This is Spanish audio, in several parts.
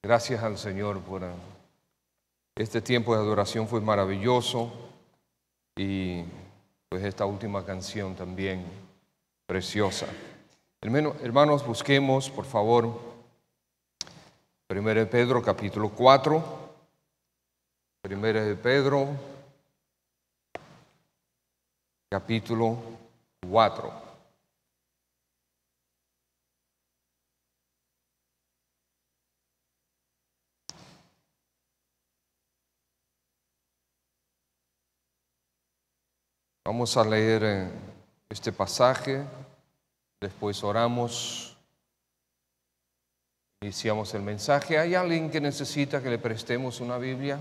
Gracias al Señor por este tiempo de adoración, fue maravilloso, y pues esta última canción también preciosa. Hermanos, busquemos por favor 1 de Pedro capítulo 4. 1 de Pedro capítulo 4. Vamos a leer este pasaje, después oramos, iniciamos el mensaje. ¿Hay alguien que necesita que le prestemos una Biblia?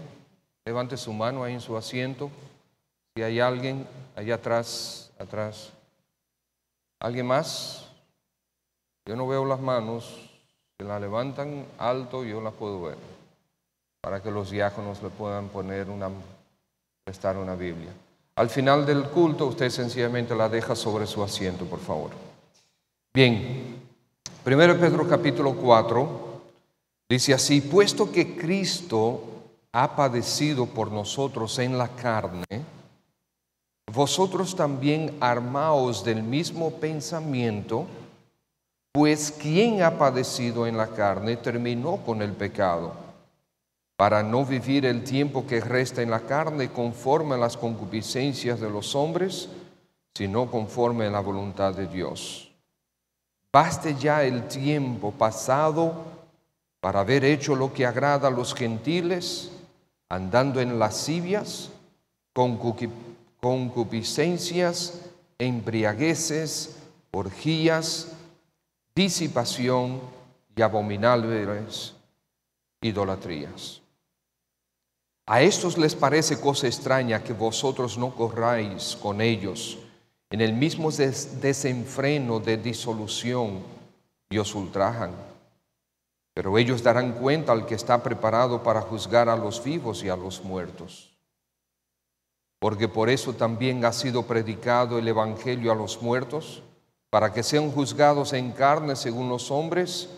Levante su mano ahí en su asiento. Si hay alguien, allá atrás. ¿Alguien más? Yo no veo las manos. Si las levantan alto, yo las puedo ver, para que los diáconos le puedan prestar una Biblia. Al final del culto, usted sencillamente la deja sobre su asiento, por favor. Bien, 1 Pedro capítulo 4 dice así: puesto que Cristo ha padecido por nosotros en la carne, vosotros también armaos del mismo pensamiento, pues quien ha padecido en la carne terminó con el pecado, para no vivir el tiempo que resta en la carne conforme a las concupiscencias de los hombres, sino conforme a la voluntad de Dios. Baste ya el tiempo pasado para haber hecho lo que agrada a los gentiles, andando en lascivias, concupiscencias, embriagueces, orgías, disipación y abominables idolatrías. A estos les parece cosa extraña que vosotros no corráis con ellos en el mismo desenfreno de disolución y os ultrajan. Pero ellos darán cuenta al que está preparado para juzgar a los vivos y a los muertos. Porque por eso también ha sido predicado el evangelio a los muertos, para que sean juzgados en carne según los hombres,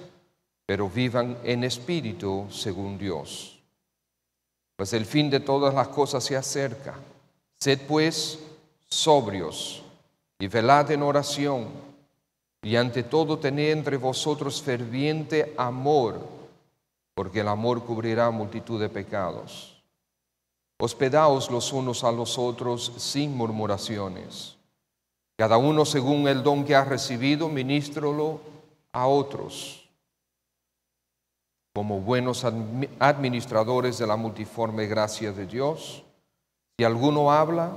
pero vivan en espíritu según Dios. Pues el fin de todas las cosas se acerca. Sed pues sobrios y velad en oración, y ante todo tened entre vosotros ferviente amor, porque el amor cubrirá multitud de pecados. Hospedaos los unos a los otros sin murmuraciones. Cada uno según el don que ha recibido, ministrelo a otros, como buenos administradores de la multiforme gracia de Dios. Si alguno habla,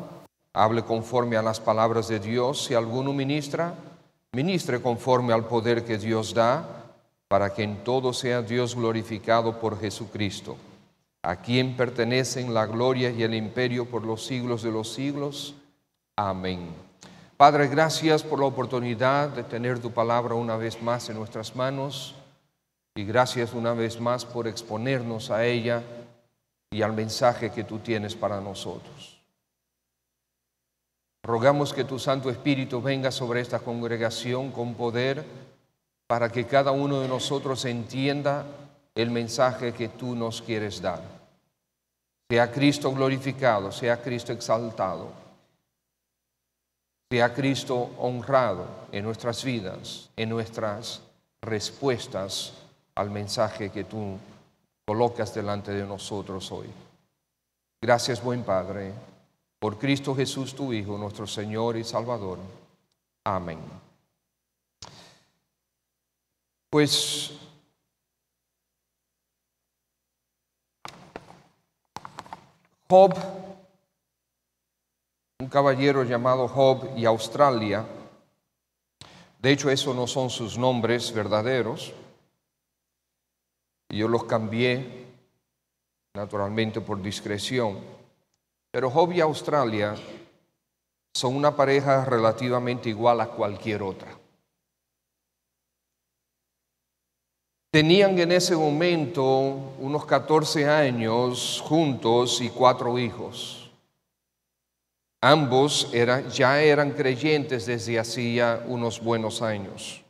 hable conforme a las palabras de Dios. Si alguno ministra, ministre conforme al poder que Dios da, para que en todo sea Dios glorificado por Jesucristo, a quien pertenecen la gloria y el imperio por los siglos de los siglos. Amén. Padre, gracias por la oportunidad de tener tu palabra una vez más en nuestras manos. Y gracias una vez más por exponernos a ella y al mensaje que tú tienes para nosotros. Rogamos que tu Santo Espíritu venga sobre esta congregación con poder, para que cada uno de nosotros entienda el mensaje que tú nos quieres dar. Sea Cristo glorificado, sea Cristo exaltado, sea Cristo honrado en nuestras vidas, en nuestras respuestas al mensaje que tú colocas delante de nosotros hoy. Gracias, buen Padre, por Cristo Jesús, tu Hijo, nuestro Señor y Salvador. Amén. Pues Job, un caballero llamado Job y Australia, de hecho esos no son sus nombres verdaderos, yo los cambié naturalmente por discreción, pero Job y Australia son una pareja relativamente igual a cualquier otra. Tenían en ese momento unos 14 años juntos y 4 hijos. Ambos ya eran creyentes desde hacía unos buenos años.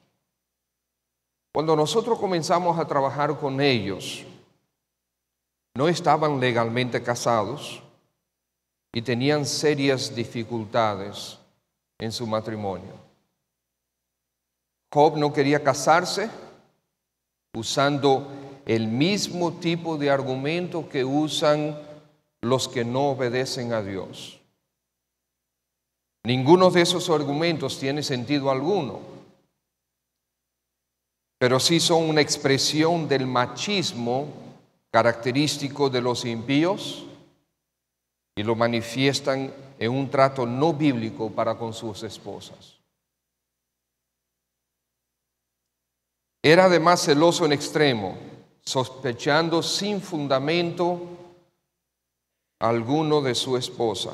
Cuando nosotros comenzamos a trabajar con ellos, no estaban legalmente casados y tenían serias dificultades en su matrimonio. Job no quería casarse, usando el mismo tipo de argumento que usan los que no obedecen a Dios. Ninguno de esos argumentos tiene sentido alguno, pero sí son una expresión del machismo característico de los impíos y lo manifiestan en un trato no bíblico para con sus esposas. Era además celoso en extremo, sospechando sin fundamento alguno de su esposa.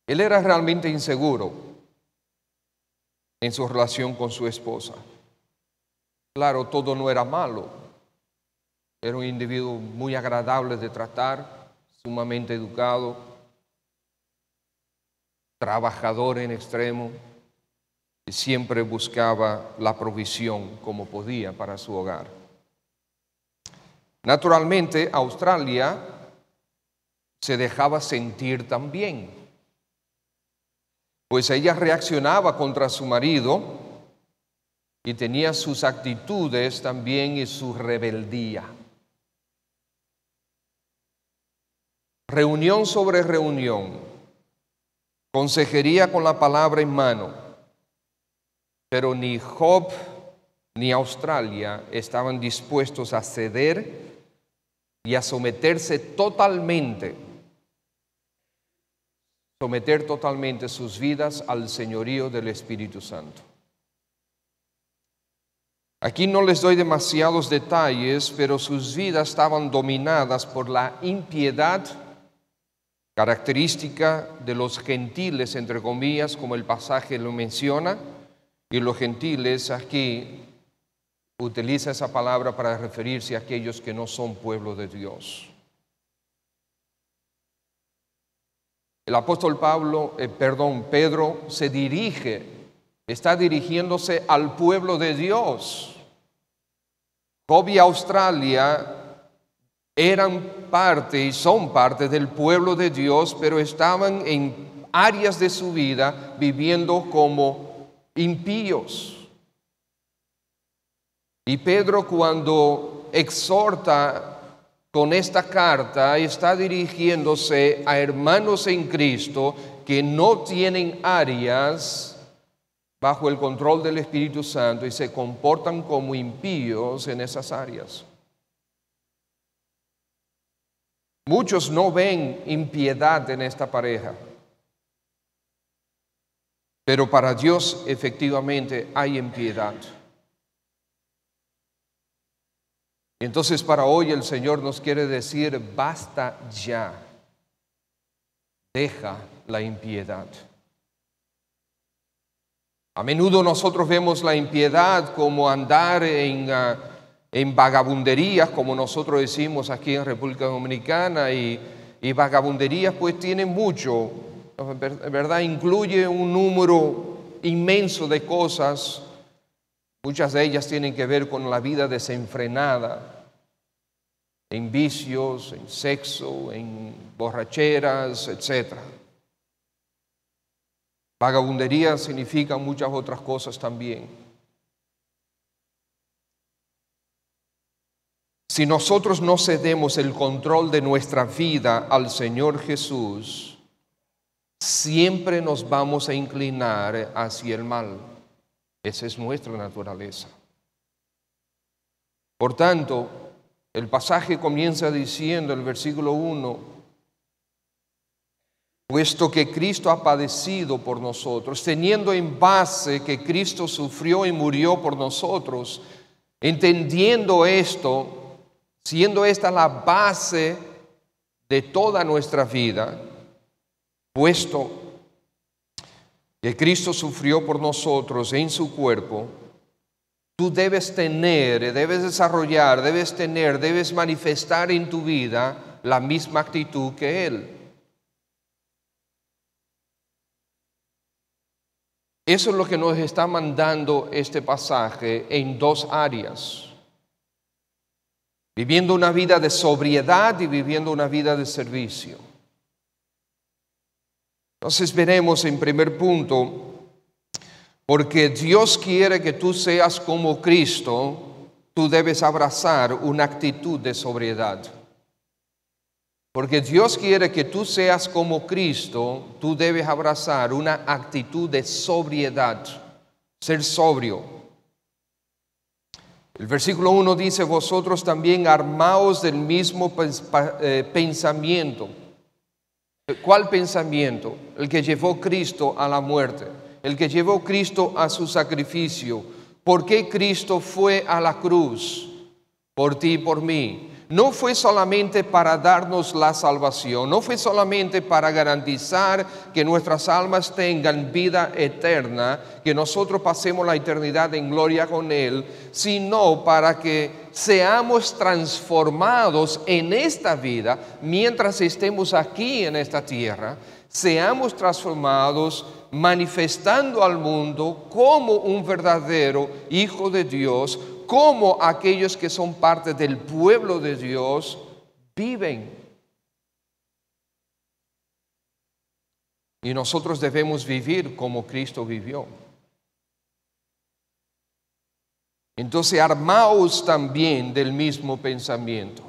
Él era realmente inseguro en su relación con su esposa. Claro, todo no era malo. Era un individuo muy agradable de tratar, sumamente educado, trabajador en extremo, y siempre buscaba la provisión como podía para su hogar. Naturalmente, Australia se dejaba sentir también, pues ella reaccionaba contra su marido y tenía sus actitudes también y su rebeldía. Reunión sobre reunión, consejería con la palabra en mano, pero ni Job ni Australia estaban dispuestos a ceder y a someter totalmente sus vidas al señorío del Espíritu Santo. Aquí no les doy demasiados detalles, pero sus vidas estaban dominadas por la impiedad, característica de los gentiles, entre comillas, como el pasaje lo menciona, y los gentiles aquí utiliza esa palabra para referirse a aquellos que no son pueblo de Dios. El apóstol Pedro está dirigiéndose al pueblo de Dios. Job y Australia eran parte y son parte del pueblo de Dios, pero estaban en áreas de su vida viviendo como impíos. Y Pedro, cuando exhorta con esta carta, está dirigiéndose a hermanos en Cristo que no tienen áreas bajo el control del Espíritu Santo y se comportan como impíos en esas áreas. Muchos no ven impiedad en esta pareja, pero para Dios efectivamente hay impiedad. Y entonces para hoy el Señor nos quiere decir: basta ya, deja la impiedad. A menudo nosotros vemos la impiedad como andar en vagabunderías, como nosotros decimos aquí en República Dominicana, y vagabunderías pues tienen mucho, ¿verdad? Incluye un número inmenso de cosas. Muchas de ellas tienen que ver con la vida desenfrenada, en vicios, en sexo, en borracheras, etc. Vagabundería significa muchas otras cosas también. Si nosotros no cedemos el control de nuestra vida al Señor Jesús, siempre nos vamos a inclinar hacia el mal. Esa es nuestra naturaleza. Por tanto, el pasaje comienza diciendo, el versículo 1, puesto que Cristo ha padecido por nosotros, teniendo en base que Cristo sufrió y murió por nosotros, entendiendo esto, siendo esta la base de toda nuestra vida, puesto que Cristo sufrió por nosotros en su cuerpo, tú debes desarrollar, debes manifestar en tu vida la misma actitud que Él. Eso es lo que nos está mandando este pasaje en dos áreas. viviendo una vida de sobriedad y viviendo una vida de servicio. Entonces veremos en primer punto, porque Dios quiere que tú seas como Cristo, tú debes abrazar una actitud de sobriedad. Porque Dios quiere que tú seas como Cristo, tú debes abrazar una actitud de sobriedad, ser sobrio. El versículo 1 dice, vosotros también armaos del mismo pensamiento. ¿Cuál pensamiento? El que llevó Cristo a la muerte, el que llevó Cristo a su sacrificio. ¿Por qué Cristo fue a la cruz? Por ti y por mí. No fue solamente para darnos la salvación, no fue solamente para garantizar que nuestras almas tengan vida eterna, que nosotros pasemos la eternidad en gloria con Él, sino para que seamos transformados en esta vida, mientras estemos aquí en esta tierra, seamos transformados manifestando al mundo como un verdadero Hijo de Dios, como aquellos que son parte del pueblo de Dios viven. Y nosotros debemos vivir como Cristo vivió. Entonces, armaos también del mismo pensamiento.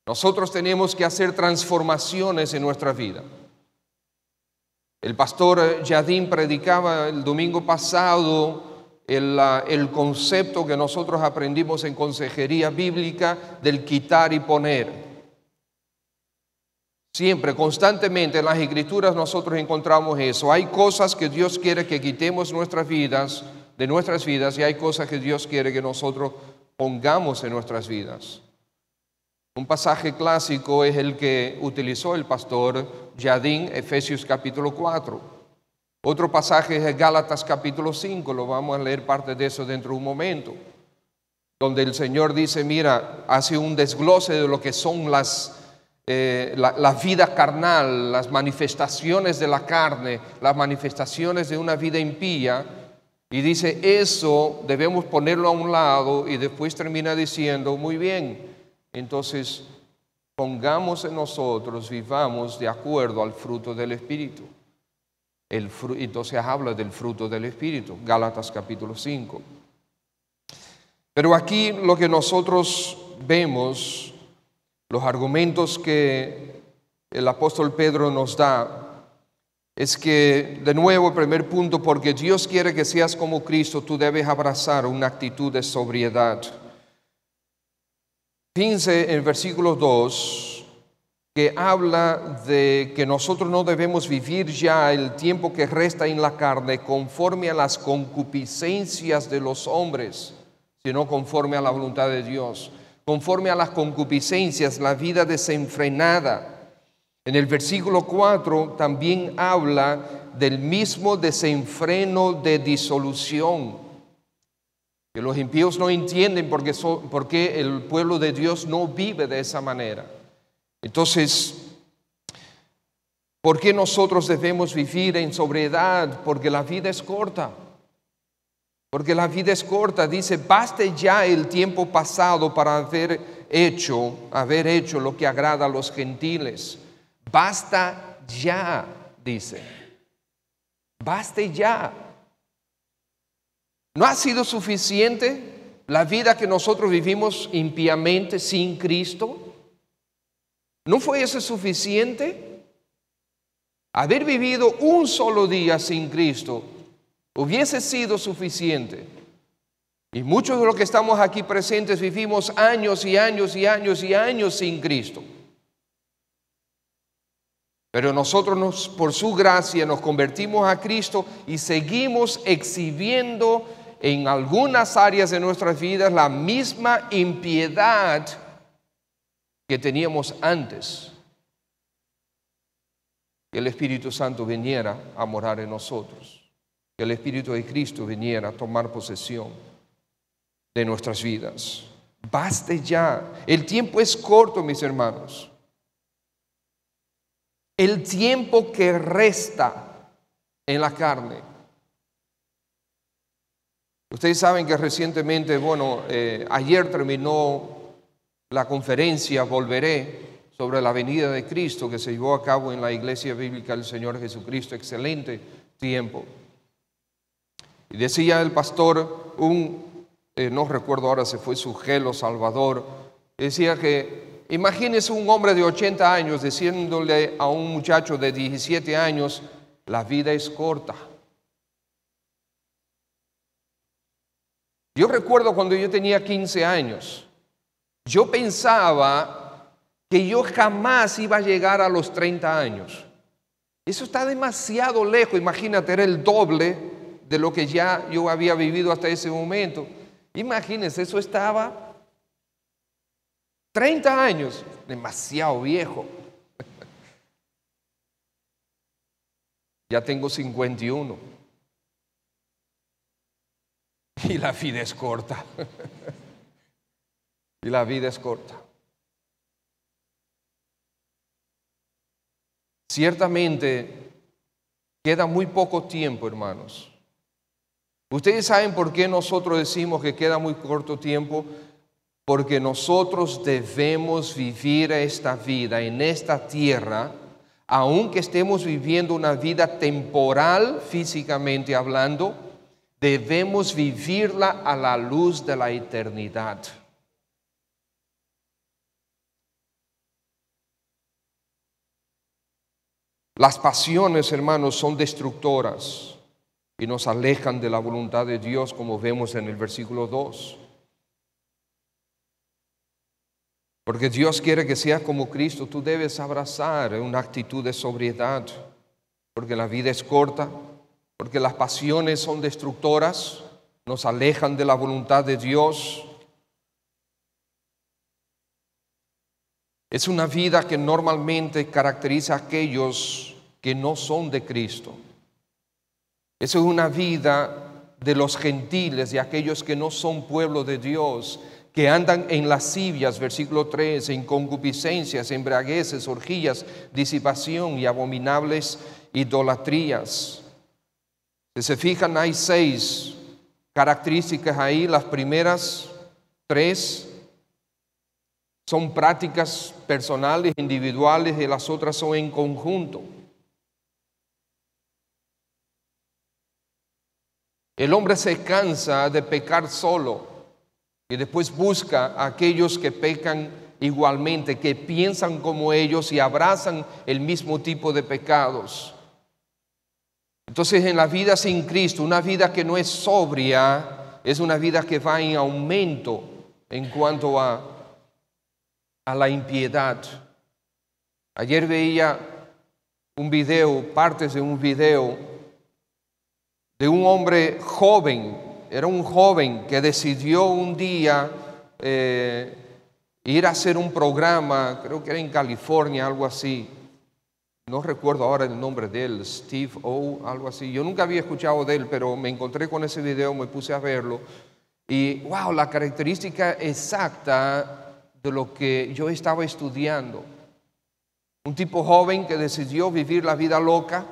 Nosotros tenemos que hacer transformaciones en nuestra vida. El pastor Yadín predicaba el domingo pasado el concepto que nosotros aprendimos en consejería bíblica del quitar y poner. Siempre, constantemente en las Escrituras nosotros encontramos eso. Hay cosas que Dios quiere que quitemos de nuestras vidas y hay cosas que Dios quiere que nosotros pongamos en nuestras vidas. Un pasaje clásico es el que utilizó el pastor Yadín, Efesios capítulo 4. Otro pasaje es Gálatas capítulo 5, lo vamos a leer parte de eso dentro de un momento, donde el Señor dice, mira, hace un desglose de lo que son la vida carnal, las manifestaciones de la carne, las manifestaciones de una vida impía, y dice, eso debemos ponerlo a un lado, y después termina diciendo, muy bien, entonces pongamos en nosotros, vivamos de acuerdo al fruto del Espíritu. Entonces habla del fruto del Espíritu, Gálatas capítulo 5. Pero aquí lo que nosotros vemos, los argumentos que el apóstol Pedro nos da, es que, de nuevo, el primer punto, porque Dios quiere que seas como Cristo, tú debes abrazar una actitud de sobriedad. Fíjense en versículo 2, que habla de que nosotros no debemos vivir ya el tiempo que resta en la carne conforme a las concupiscencias de los hombres, sino conforme a la voluntad de Dios. Conforme a las concupiscencias, la vida desenfrenada. En el versículo 4 también habla del mismo desenfreno de disolución, que los impíos no entienden por qué el pueblo de Dios no vive de esa manera. Entonces, ¿por qué nosotros debemos vivir en sobriedad? Porque la vida es corta. Porque la vida es corta. Dice, baste ya el tiempo pasado para haber hecho lo que agrada a los gentiles. Basta ya, dice. Baste ya. ¿No ha sido suficiente la vida que nosotros vivimos impíamente sin Cristo? ¿No fue eso suficiente? Haber vivido un solo día sin Cristo hubiese sido suficiente. Y muchos de los que estamos aquí presentes vivimos años y años y años y años sin Cristo. Pero nosotros por su gracia nos convertimos a Cristo y seguimos exhibiendo en algunas áreas de nuestras vidas la misma impiedad que teníamos antes que el Espíritu Santo viniera a morar en nosotros, que el Espíritu de Cristo viniera a tomar posesión de nuestras vidas. Baste ya, el tiempo es corto, mis hermanos. El tiempo que resta en la carne. Ustedes saben que recientemente, ayer terminó la conferencia Volveré sobre la venida de Cristo que se llevó a cabo en la Iglesia Bíblica del Señor Jesucristo. Excelente tiempo. Y decía el pastor, no recuerdo ahora si fue Sugelo Salvador, decía que imagínese un hombre de 80 años diciéndole a un muchacho de 17 años, la vida es corta. Yo recuerdo cuando yo tenía 15 años, yo pensaba que yo jamás iba a llegar a los 30 años. Eso está demasiado lejos, imagínate, era el doble de lo que ya yo había vivido hasta ese momento. Imagínense, eso estaba 30 años, demasiado viejo. Ya tengo 51. Y la vida es corta. Y la vida es corta. Ciertamente, queda muy poco tiempo, hermanos. Ustedes saben por qué nosotros decimos que queda muy corto tiempo. Porque nosotros debemos vivir esta vida en esta tierra, aunque estemos viviendo una vida temporal, físicamente hablando, debemos vivirla a la luz de la eternidad. Las pasiones, hermanos, son destructoras y nos alejan de la voluntad de Dios, como vemos en el versículo 2. Porque Dios quiere que seas como Cristo, tú debes abrazar una actitud de sobriedad, porque la vida es corta, porque las pasiones son destructoras, nos alejan de la voluntad de Dios. Es una vida que normalmente caracteriza a aquellos que no son de Cristo. Es una vida de los gentiles, de aquellos que no son pueblo de Dios, que andan en lascivias, versículo 3, en concupiscencias, embriagueces, orgías, disipación y abominables idolatrías. Si se fijan, hay 6 características ahí. Las primeras 3 son prácticas personales, individuales, y las otras son en conjunto. El hombre se cansa de pecar solo y después busca a aquellos que pecan igualmente, que piensan como ellos y abrazan el mismo tipo de pecados. Entonces, en la vida sin Cristo, una vida que no es sobria, es una vida que va en aumento en cuanto a la impiedad. Ayer veía un video, partes de un video de un hombre joven. Era un joven que decidió un día ir a hacer un programa, creo que era en California, algo así. No recuerdo ahora el nombre de él, Steve O, algo así. Yo nunca había escuchado de él, pero me encontré con ese video, me puse a verlo. Y wow, la característica exacta de lo que yo estaba estudiando. Un tipo joven que decidió vivir la vida loca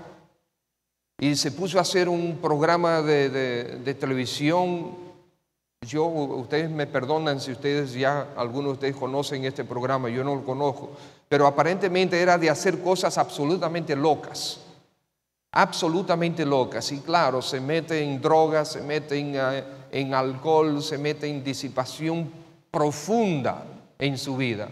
y se puso a hacer un programa de televisión. Ustedes me perdonan si ustedes ya, algunos de ustedes conocen este programa, yo no lo conozco, pero aparentemente era de hacer cosas absolutamente locas, y claro, se mete en drogas, se mete en alcohol, se mete en disipación profunda en su vida.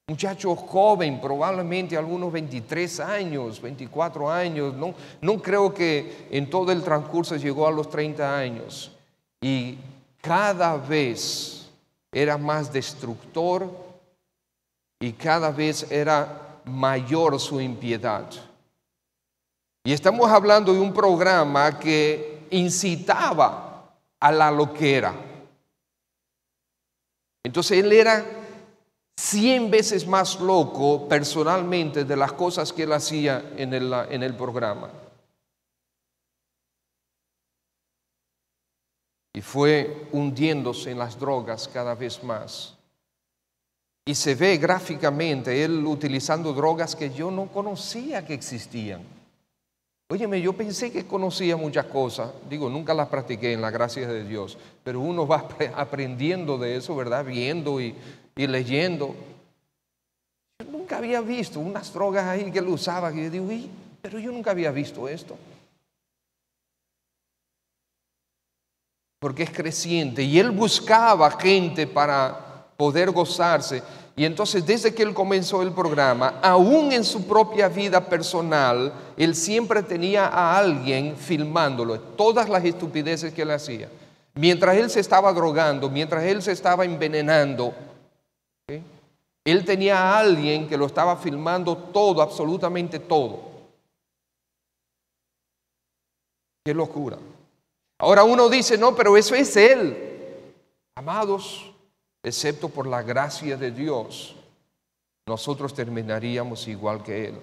Muchacho joven, probablemente algunos 23 años, 24 años, no creo que en todo el transcurso llegó a los 30 años. Y cada vez era más destructor y cada vez era mayor su impiedad. Y estamos hablando de un programa que incitaba a la loquera. Entonces él era 100 veces más loco personalmente de las cosas que él hacía en el programa. Y fue hundiéndose en las drogas cada vez más. Y se ve gráficamente él utilizando drogas que yo no conocía que existían. Óyeme, yo pensé que conocía muchas cosas. Digo, nunca las practiqué en la gracia de Dios. Pero uno va aprendiendo de eso, ¿verdad? Viendo y y leyendo. Yo nunca había visto unas drogas ahí que él usaba, que yo digo, pero yo nunca había visto esto. Porque es creciente y él buscaba gente para poder gozarse. Y entonces desde que él comenzó el programa, aún en su propia vida personal, él siempre tenía a alguien filmándolo, todas las estupideces que él hacía. Mientras él se estaba drogando, mientras él se estaba envenenando, ¿sí? Él tenía a alguien que lo estaba filmando todo, absolutamente todo. ¡Qué locura! Ahora uno dice, no, pero eso es él. Amados, excepto por la gracia de Dios, nosotros terminaríamos igual que él.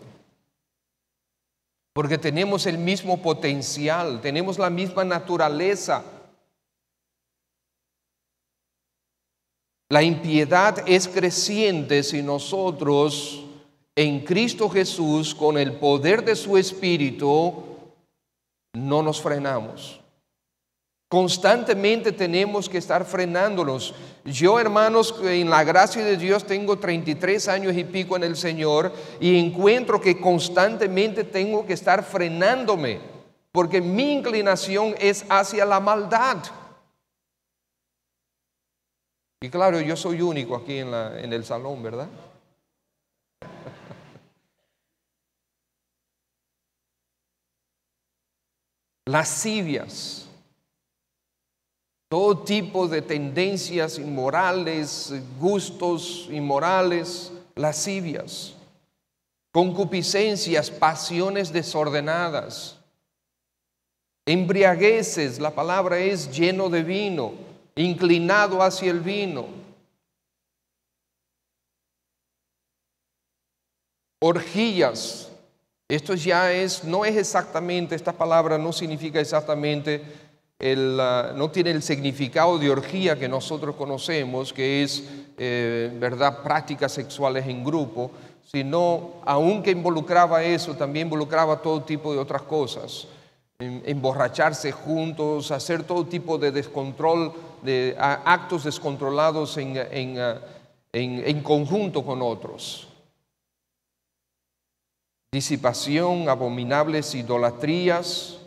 Porque tenemos el mismo potencial, tenemos la misma naturaleza. La impiedad es creciente si nosotros en Cristo Jesús, con el poder de su Espíritu, no nos frenamos. Constantemente tenemos que estar frenándonos. Yo, hermanos, en la gracia de Dios tengo 33 años y pico en el Señor y encuentro que constantemente tengo que estar frenándome porque mi inclinación es hacia la maldad. Y claro, yo soy único aquí en el salón, ¿verdad? Lascivias. Todo tipo de tendencias inmorales, gustos inmorales, lascivias, concupiscencias, pasiones desordenadas, embriagueces, la palabra es lleno de vino, inclinado hacia el vino, orgías. Esto ya no es exactamente, esta palabra no significa exactamente no tiene el significado de orgía que nosotros conocemos, que es, verdad, prácticas sexuales en grupo, sino, aunque involucraba eso, también involucraba todo tipo de otras cosas. Emborracharse juntos, hacer todo tipo de descontrol, de actos descontrolados en conjunto con otros. Disipación, abominables idolatrías.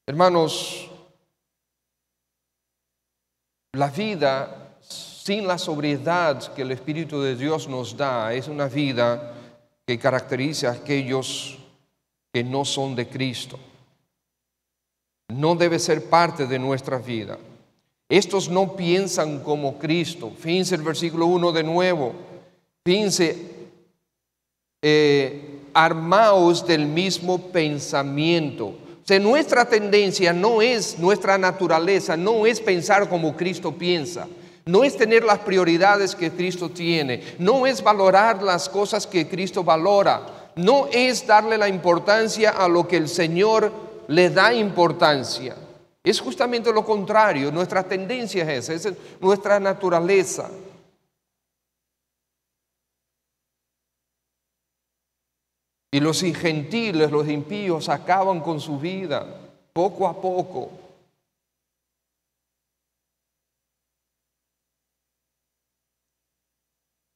Hermanos, la vida sin la sobriedad que el Espíritu de Dios nos da es una vida que caracteriza a aquellos que no son de Cristo. No debe ser parte de nuestra vida. Estos no piensan como Cristo. Fíjense el versículo 1 de nuevo. Fíjense, armaos del mismo pensamiento. O sea, nuestra tendencia no es, nuestra naturaleza no es pensar como Cristo piensa, no es tener las prioridades que Cristo tiene, no es valorar las cosas que Cristo valora, no es darle la importancia a lo que el Señor le da importancia. Es justamente lo contrario, nuestra tendencia es esa, es nuestra naturaleza. Y los gentiles, los impíos, acaban con su vida poco a poco.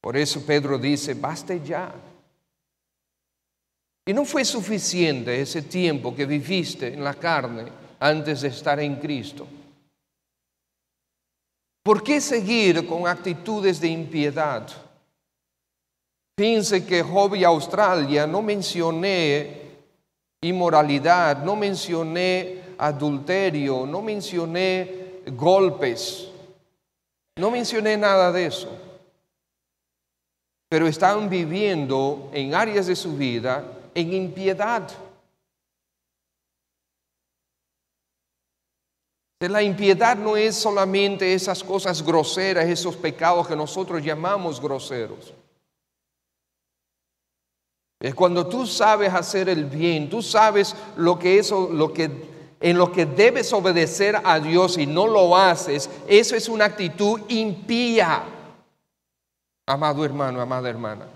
Por eso Pedro dice, baste ya. Y no fue suficiente ese tiempo que viviste en la carne antes de estar en Cristo. ¿Por qué seguir con actitudes de impiedad? Fíjense que Hobby Australia no mencioné inmoralidad, no mencioné adulterio, no mencioné golpes, no mencioné nada de eso. Pero están viviendo en áreas de su vida en impiedad. La impiedad no es solamente esas cosas groseras, esos pecados que nosotros llamamos groseros. Es cuando tú sabes hacer el bien, tú sabes en lo que debes obedecer a Dios y no lo haces, eso es una actitud impía. Amado hermano, amada hermana.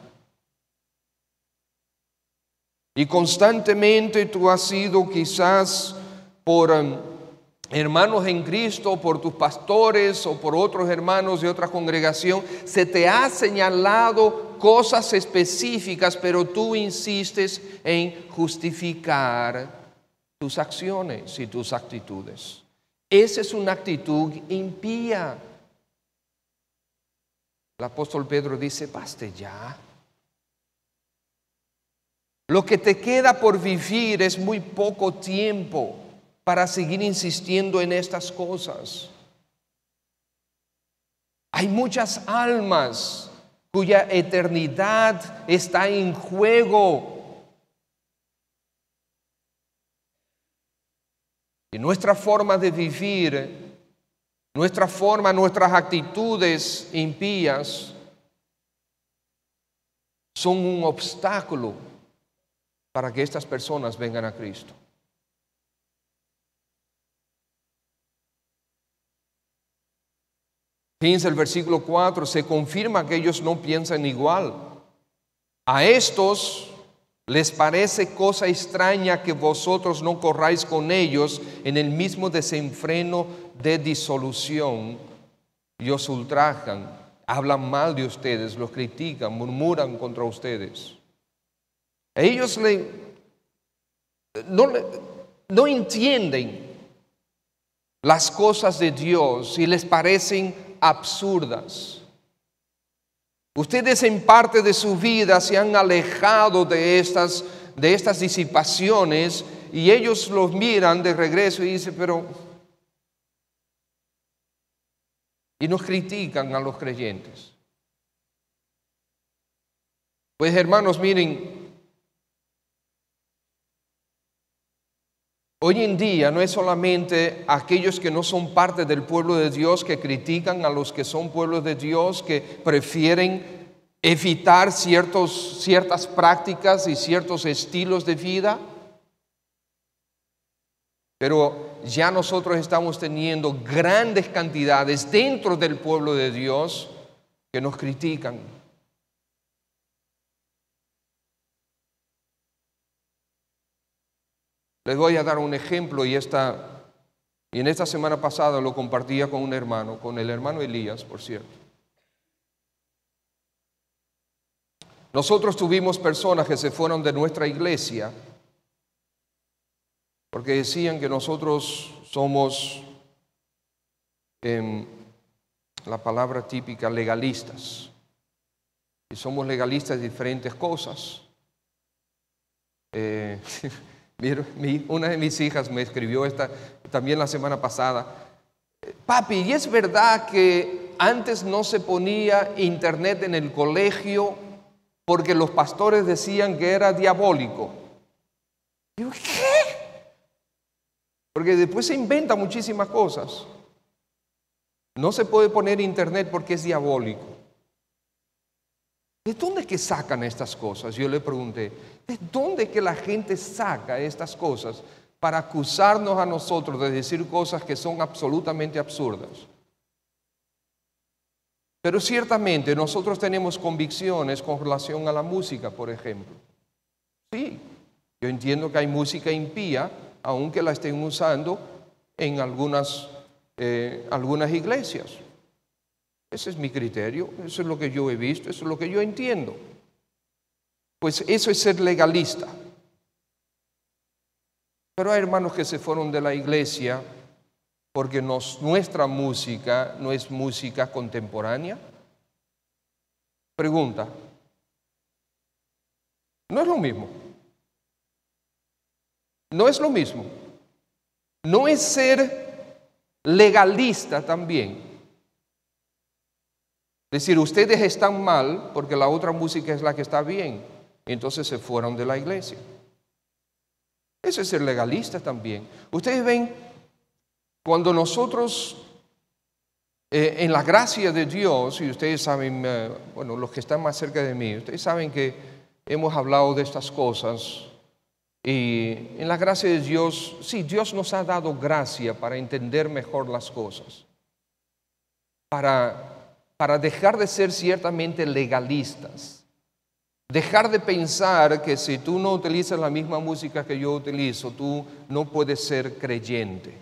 Y constantemente tú has sido quizás por hermanos en Cristo, por tus pastores o por otros hermanos de otra congregación, se te ha señalado cosas específicas, pero tú insistes en justificar tus acciones y tus actitudes. Esa es una actitud impía. El apóstol Pedro dice, baste ya. Lo que te queda por vivir es muy poco tiempo para seguir insistiendo en estas cosas. Hay muchas almas cuya eternidad está en juego. Y nuestra forma de vivir, nuestras actitudes impías son un obstáculo para que estas personas vengan a Cristo. Fíjense el versículo 4, se confirma que ellos no piensan igual. A estos les parece cosa extraña que vosotros no corráis con ellos en el mismo desenfreno de disolución y os ultrajan, hablan mal de ustedes, los critican, murmuran contra ustedes. Ellos no entienden las cosas de Dios y les parecen absurdas. Ustedes en parte de su vida se han alejado de estas disipaciones y ellos los miran de regreso y dicen, y nos critican a los creyentes. Pues hermanos, miren, hoy en día no es solamente aquellos que no son parte del pueblo de Dios que critican a los que son pueblos de Dios, que prefieren evitar ciertas prácticas y ciertos estilos de vida. Pero ya nosotros estamos teniendo grandes cantidades dentro del pueblo de Dios que nos critican. Les voy a dar un ejemplo y en esta semana pasada lo compartía con un hermano, con el hermano Elías, por cierto. Nosotros tuvimos personas que se fueron de nuestra iglesia porque decían que nosotros somos, la palabra típica, legalistas. Y somos legalistas de diferentes cosas. Una de mis hijas me escribió también la semana pasada. Papi, ¿y es verdad que antes no se ponía internet en el colegio porque los pastores decían que era diabólico? Digo, ¿qué? Porque después se inventan muchísimas cosas. No se puede poner internet porque es diabólico. ¿De dónde es que sacan estas cosas? Yo le pregunté, ¿de dónde es que la gente saca estas cosas para acusarnos a nosotros de decir cosas que son absolutamente absurdas? Pero ciertamente nosotros tenemos convicciones con relación a la música, por ejemplo. Sí, yo entiendo que hay música impía, aunque la estén usando en algunas iglesias. Ese es mi criterio, eso es lo que yo he visto, eso es lo que yo entiendo. Pues eso es ser legalista. Pero hay hermanos que se fueron de la iglesia porque nuestra música no es música contemporánea. Pregunta. No es lo mismo. No es lo mismo. No es ser legalista también. Es decir, ustedes están mal porque la otra música es la que está bien. Y entonces se fueron de la iglesia. Eso es ser legalista también. Ustedes ven, cuando nosotros, en la gracia de Dios, y ustedes saben, los que están más cerca de mí, ustedes saben que hemos hablado de estas cosas. Y en la gracia de Dios, sí, Dios nos ha dado gracia para entender mejor las cosas. Para dejar de ser ciertamente legalistas. Dejar de pensar que si tú no utilizas la misma música que yo utilizo, tú no puedes ser creyente.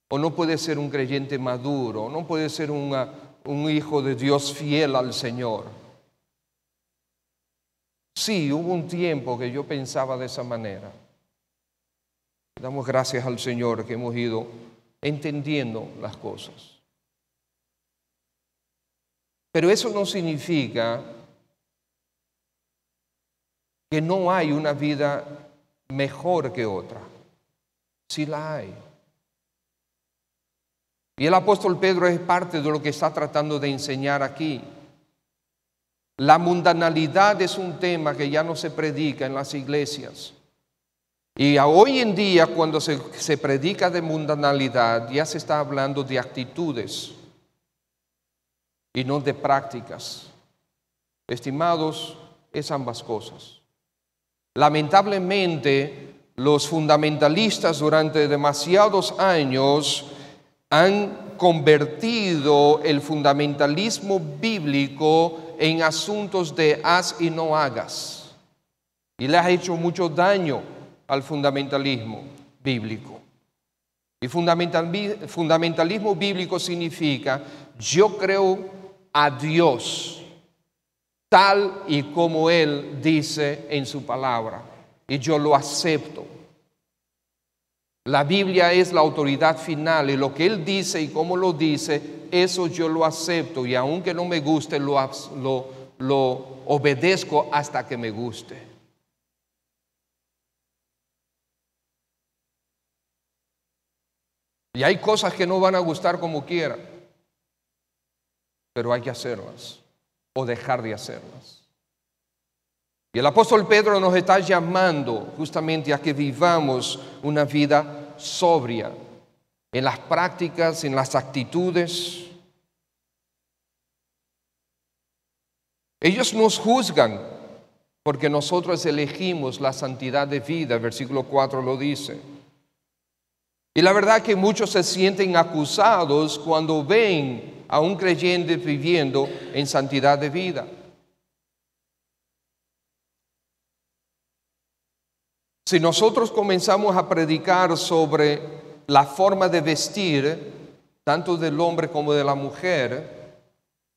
o no puede ser un creyente maduro, o no puede ser un hijo de Dios fiel al Señor. Sí, hubo un tiempo que yo pensaba de esa manera. Damos gracias al Señor que hemos ido entendiendo las cosas. Pero eso no significa que no hay una vida mejor que otra. Sí la hay. Y el apóstol Pedro es parte de lo que está tratando de enseñar aquí. La mundanalidad es un tema que ya no se predica en las iglesias. Y hoy en día, cuando se predica de mundanalidad, ya se está hablando de actitudes y no de prácticas. Estimados, es ambas cosas. Lamentablemente, los fundamentalistas durante demasiados años han convertido el fundamentalismo bíblico en asuntos de haz y no hagas. Y le ha hecho mucho daño al fundamentalismo bíblico. Y fundamentalismo bíblico significa: yo creo a Dios tal y como Él dice en su palabra, y yo lo acepto. La Biblia es la autoridad final, y lo que Él dice y cómo lo dice, eso yo lo acepto, y aunque no me guste, lo obedezco hasta que me guste. Y hay cosas que no van a gustar como quiera, pero hay que hacerlas o dejar de hacerlas. Y el apóstol Pedro nos está llamando justamente a que vivamos una vida sobria en las prácticas, en las actitudes. Ellos nos juzgan porque nosotros elegimos la santidad de vida, el versículo 4 lo dice. Y la verdad que muchos se sienten acusados cuando ven a un creyente viviendo en santidad de vida. Si nosotros comenzamos a predicar sobre la forma de vestir, tanto del hombre como de la mujer,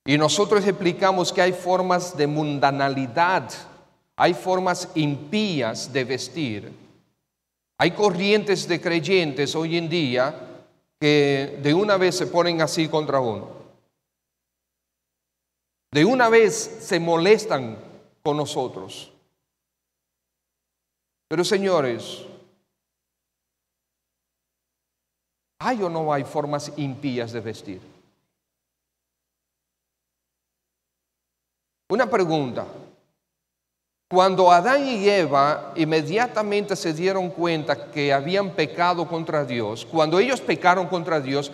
y nosotros explicamos que hay formas de mundanalidad, hay formas impías de vestir, hay corrientes de creyentes hoy en día que de una vez se ponen así contra uno. De una vez se molestan con nosotros. Pero señores, ¿hay o no hay formas impías de vestir? Una pregunta. Cuando Adán y Eva inmediatamente se dieron cuenta que habían pecado contra Dios, cuando ellos pecaron contra Dios,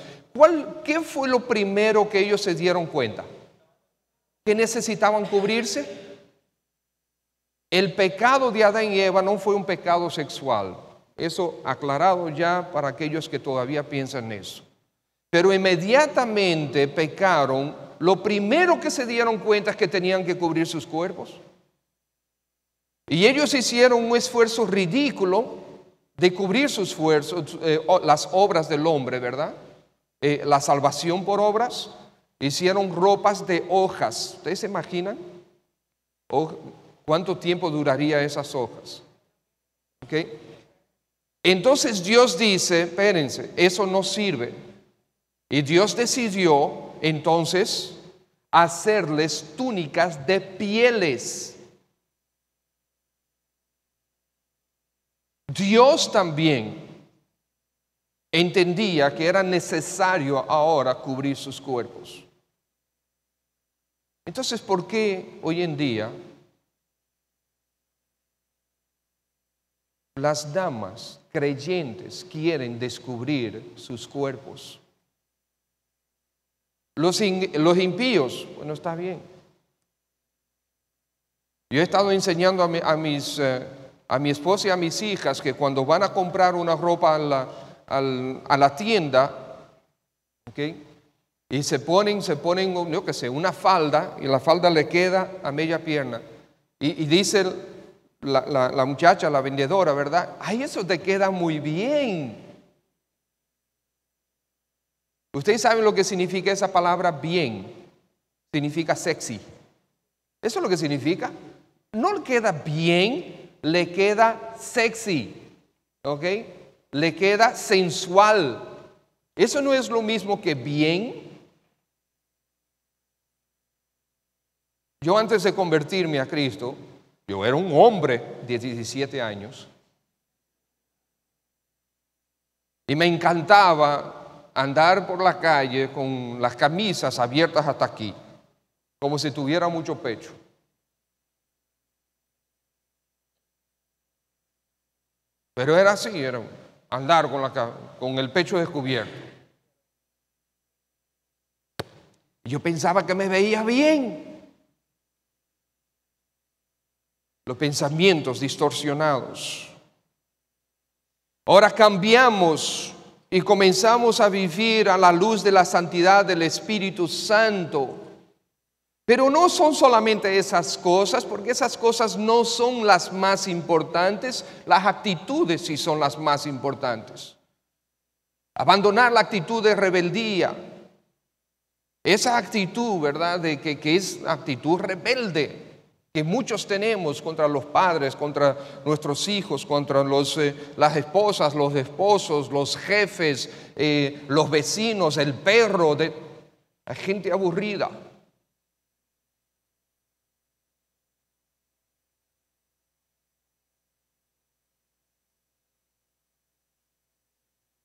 ¿qué fue lo primero que ellos se dieron cuenta? ¿Que necesitaban cubrirse? El pecado de Adán y Eva no fue un pecado sexual. Eso aclarado ya para aquellos que todavía piensan eso. Pero inmediatamente pecaron, lo primero que se dieron cuenta es que tenían que cubrir sus cuerpos. Y ellos hicieron un esfuerzo ridículo de cubrir sus esfuerzos, las obras del hombre, ¿verdad? La salvación por obras. Hicieron ropas de hojas. ¿Ustedes se imaginan? ¿Cuánto tiempo duraría esas hojas? ¿Okay? Entonces Dios dice, espérense, eso no sirve. Y Dios decidió entonces hacerles túnicas de pieles. Dios también entendía que era necesario ahora cubrir sus cuerpos. Entonces, ¿por qué hoy en día las damas creyentes quieren descubrir sus cuerpos? Los impíos, bueno, está bien. Yo he estado enseñando a mi esposa y a mis hijas que cuando van a comprar una ropa a la tienda, ¿okay? Y se ponen, yo qué sé, una falda, y la falda le queda a media pierna. Y dice la muchacha, la vendedora, ¿verdad? Ay, eso te queda muy bien. Ustedes saben lo que significa esa palabra bien. Significa sexy. Eso es lo que significa. No le queda bien, le queda sexy. ¿Ok? Le queda sensual. Eso no es lo mismo que bien. Yo antes de convertirme a Cristo, yo era un hombre de 17 años. Y me encantaba andar por la calle con las camisas abiertas hasta aquí, como si tuviera mucho pecho. Pero era así, era andar con el pecho descubierto. Y yo pensaba que me veía bien. Los pensamientos distorsionados. Ahora cambiamos y comenzamos a vivir a la luz de la santidad del Espíritu Santo. Pero no son solamente esas cosas, porque esas cosas no son las más importantes. Las actitudes sí son las más importantes. Abandonar la actitud de rebeldía. Esa actitud, ¿verdad?, que es actitud rebelde, que muchos tenemos contra los padres, contra nuestros hijos, contra las esposas, los esposos, los jefes, los vecinos, el perro, la gente aburrida.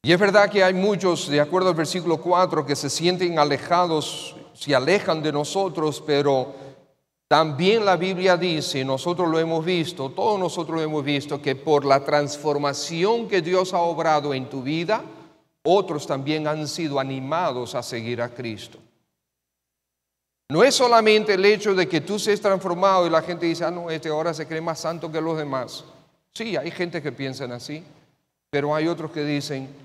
Y es verdad que hay muchos, de acuerdo al versículo 4, que se sienten alejados, se alejan de nosotros, pero también la Biblia dice, nosotros lo hemos visto, todos nosotros lo hemos visto, que por la transformación que Dios ha obrado en tu vida, otros también han sido animados a seguir a Cristo. No es solamente el hecho de que tú seas transformado y la gente dice, no, este ahora se cree más santo que los demás. Sí, hay gente que piensa así, pero hay otros que dicen,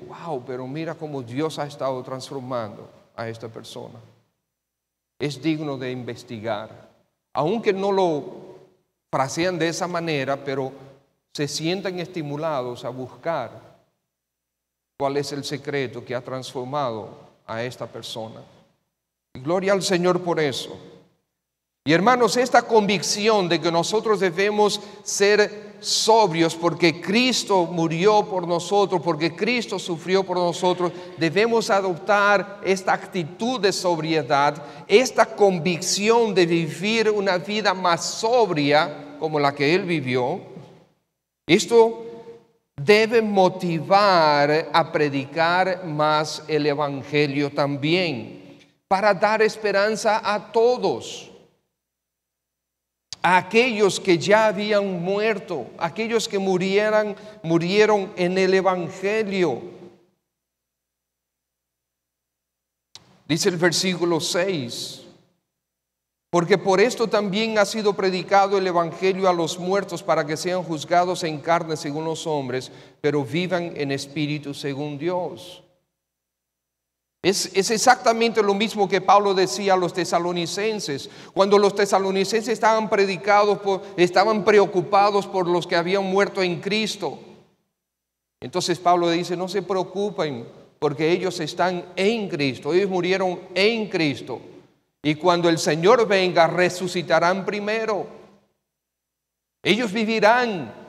wow, pero mira cómo Dios ha estado transformando a esta persona. Es digno de investigar, aunque no lo frasean de esa manera, pero se sientan estimulados a buscar cuál es el secreto que ha transformado a esta persona. Y gloria al Señor por eso. Y hermanos, esta convicción de que nosotros debemos ser sobrios porque Cristo murió por nosotros, porque Cristo sufrió por nosotros, debemos adoptar esta actitud de sobriedad, esta convicción de vivir una vida más sobria como la que Él vivió. Esto debe motivar a predicar más el Evangelio también, para dar esperanza a todos. A aquellos que ya habían muerto, aquellos que murieron en el Evangelio. Dice el versículo 6, porque por esto también ha sido predicado el Evangelio a los muertos para que sean juzgados en carne según los hombres, pero vivan en espíritu según Dios. Es exactamente lo mismo que Pablo decía a los tesalonicenses. Cuando los tesalonicenses estaban preocupados por los que habían muerto en Cristo. Entonces Pablo dice, no se preocupen porque ellos están en Cristo. Ellos murieron en Cristo. Y cuando el Señor venga, resucitarán primero. Ellos vivirán.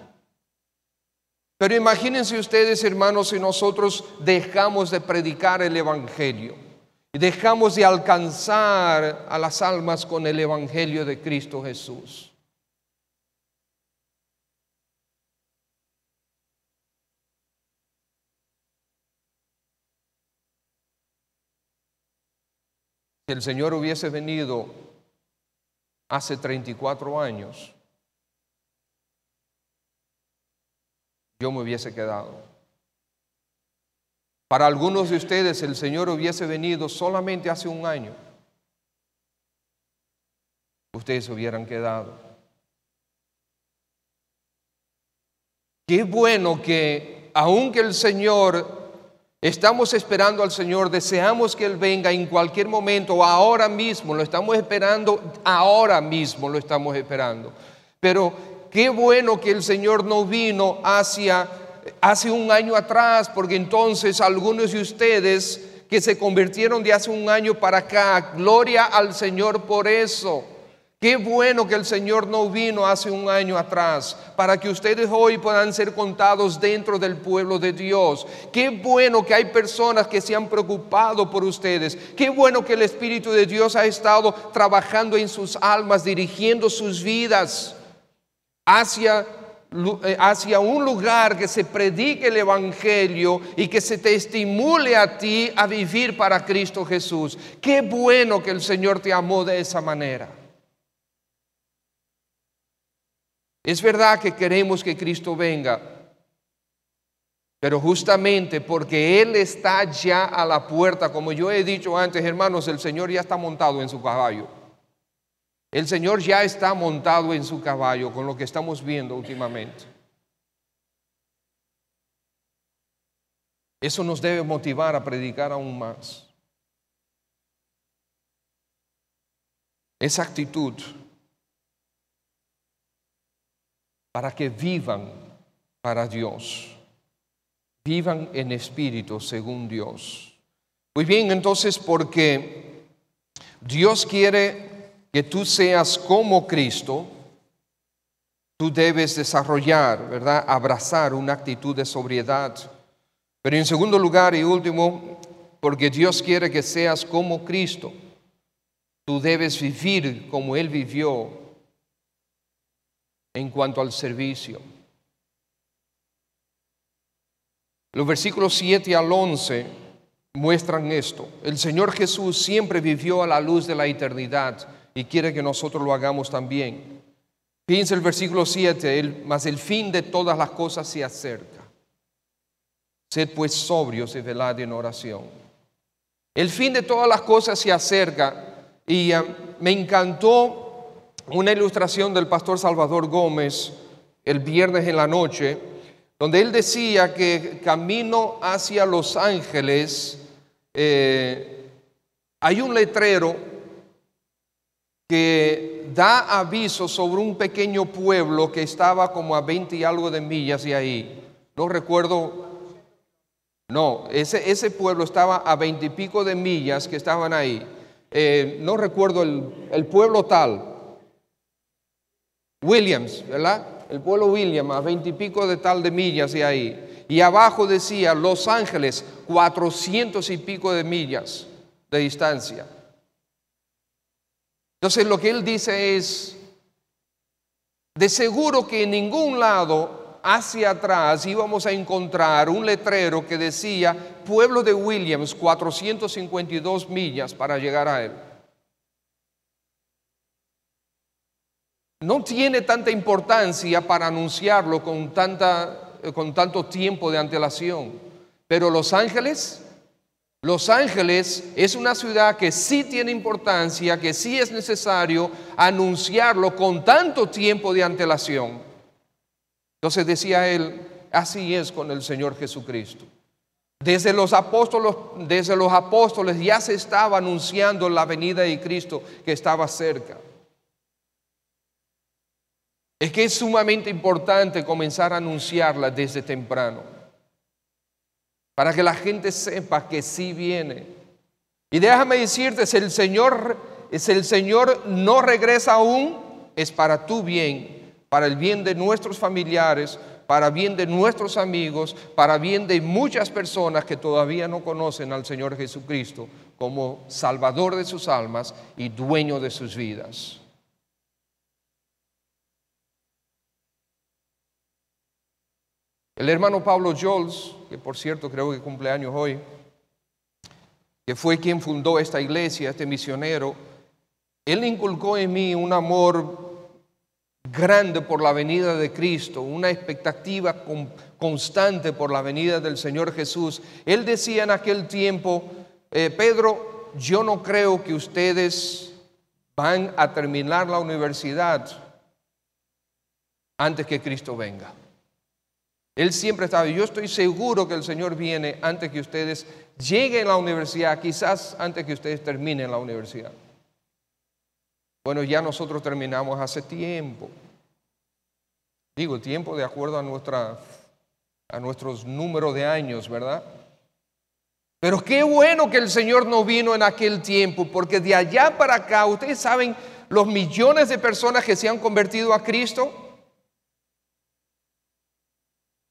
Pero imagínense ustedes, hermanos, si nosotros dejamos de predicar el Evangelio y dejamos de alcanzar a las almas con el Evangelio de Cristo Jesús. Si el Señor hubiese venido hace 34 años, yo me hubiese quedado. Para algunos de ustedes el Señor hubiese venido solamente hace un año. Ustedes se hubieran quedado. Qué bueno que aunque el Señor, estamos esperando al Señor, deseamos que Él venga en cualquier momento, ahora mismo, lo estamos esperando, ahora mismo lo estamos esperando. Pero qué bueno que el Señor no vino hace un año atrás, porque entonces algunos de ustedes que se convirtieron de hace un año para acá. Gloria al Señor por eso. Qué bueno que el Señor no vino hace un año atrás para que ustedes hoy puedan ser contados dentro del pueblo de Dios. Qué bueno que hay personas que se han preocupado por ustedes. Qué bueno que el Espíritu de Dios ha estado trabajando en sus almas, dirigiendo sus vidas hacia un lugar que se predique el Evangelio y que se te estimule a ti a vivir para Cristo Jesús. Qué bueno que el Señor te amó de esa manera. Es verdad que queremos que Cristo venga, pero justamente porque Él está ya a la puerta, como yo he dicho antes, hermanos, el Señor ya está montado en su caballo. El Señor ya está montado en su caballo con lo que estamos viendo últimamente. Eso nos debe motivar a predicar aún más. Esa actitud para que vivan para Dios, vivan en espíritu según Dios. Muy bien, entonces, porque Dios quiere que tú seas como Cristo, tú debes desarrollar, ¿verdad? Abrazar una actitud de sobriedad. Pero en segundo lugar y último, porque Dios quiere que seas como Cristo, tú debes vivir como Él vivió en cuanto al servicio. Los versículos 7 al 11 muestran esto. El Señor Jesús siempre vivió a la luz de la eternidad y quiere que nosotros lo hagamos también. Piensa el versículo 7, mas el fin de todas las cosas se acerca. Sed pues sobrios y velad en oración. El fin de todas las cosas se acerca y me encantó una ilustración del pastor Salvador Gómez el viernes en la noche, donde él decía que camino hacia Los Ángeles hay un letrero que da aviso sobre un pequeño pueblo que estaba como a 20 y algo de millas de ahí. No recuerdo, no, ese pueblo estaba a 20 y pico de millas que estaban ahí. No recuerdo el pueblo tal. Williams, ¿verdad? El pueblo Williams, a 20 y pico de tal de millas de ahí. Y abajo decía Los Ángeles, 400 y pico de millas de distancia. Entonces lo que él dice es, de seguro que en ningún lado hacia atrás íbamos a encontrar un letrero que decía pueblo de Williams, 452 millas para llegar a él. No tiene tanta importancia para anunciarlo con tanto tiempo de antelación. Pero Los Ángeles es una ciudad que sí tiene importancia, que sí es necesario anunciarlo con tanto tiempo de antelación. Entonces decía él, así es con el Señor Jesucristo. Desde los apóstoles ya se estaba anunciando la venida de Cristo que estaba cerca. Es que es sumamente importante comenzar a anunciarla desde temprano, para que la gente sepa que sí viene. Y déjame decirte, si el Señor no regresa aún, es para tu bien, para el bien de nuestros familiares, para el bien de nuestros amigos, para el bien de muchas personas que todavía no conocen al Señor Jesucristo como Salvador de sus almas y dueño de sus vidas. El hermano Pablo Jols, que por cierto creo que cumple años hoy, que fue quien fundó esta iglesia, este misionero, él inculcó en mí un amor grande por la venida de Cristo, una expectativa constante por la venida del Señor Jesús. Él decía en aquel tiempo, Pedro, yo no creo que ustedes van a terminar la universidad antes que Cristo venga. Él siempre estaba, yo estoy seguro que el Señor viene antes que ustedes lleguen a la universidad, quizás antes que ustedes terminen la universidad. Bueno, ya nosotros terminamos hace tiempo. Digo, tiempo de acuerdo a nuestros números de años, ¿verdad? Pero qué bueno que el Señor no vino en aquel tiempo, porque de allá para acá, ustedes saben los millones de personas que se han convertido a Cristo.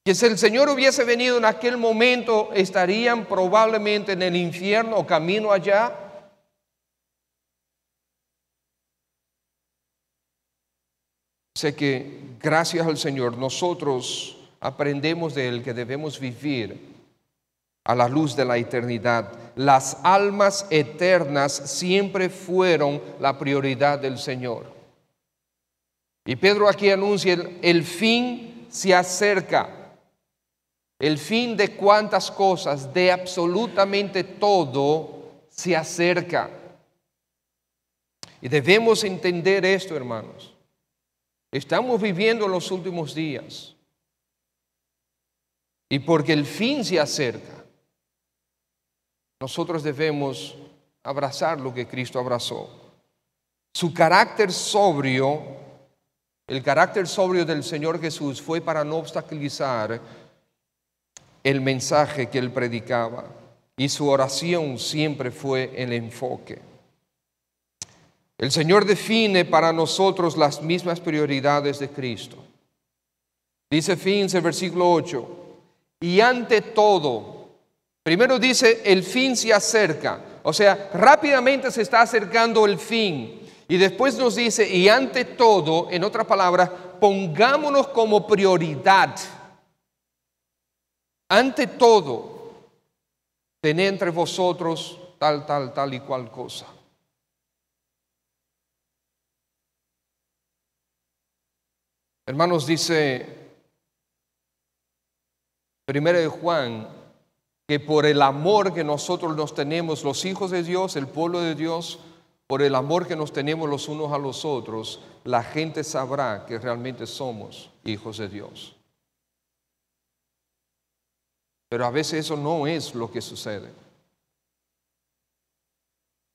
Que si el Señor hubiese venido en aquel momento, estarían probablemente en el infierno o camino allá. Sé que gracias al Señor nosotros aprendemos de Él que debemos vivir a la luz de la eternidad. Las almas eternas siempre fueron la prioridad del Señor. Y Pedro aquí anuncia el fin se acerca. El fin de cuántas cosas, de absolutamente todo, se acerca. Y debemos entender esto, hermanos. Estamos viviendo en los últimos días. Y porque el fin se acerca, nosotros debemos abrazar lo que Cristo abrazó. Su carácter sobrio, el carácter sobrio del Señor Jesús fue para no obstaculizar el mensaje que Él predicaba. Y su oración siempre fue el enfoque. El Señor define para nosotros las mismas prioridades de Cristo. Dice fíjense el versículo 8, y ante todo, primero dice el fin se acerca, o sea, rápidamente se está acercando el fin. Y después nos dice, y ante todo, en otras palabras, pongámonos como prioridad. Ante todo, tened entre vosotros tal y cual cosa. Hermanos, dice 1 de Juan que por el amor que nosotros nos tenemos, los hijos de Dios, el pueblo de Dios, por el amor que nos tenemos los unos a los otros, la gente sabrá que realmente somos hijos de Dios. Pero a veces eso no es lo que sucede.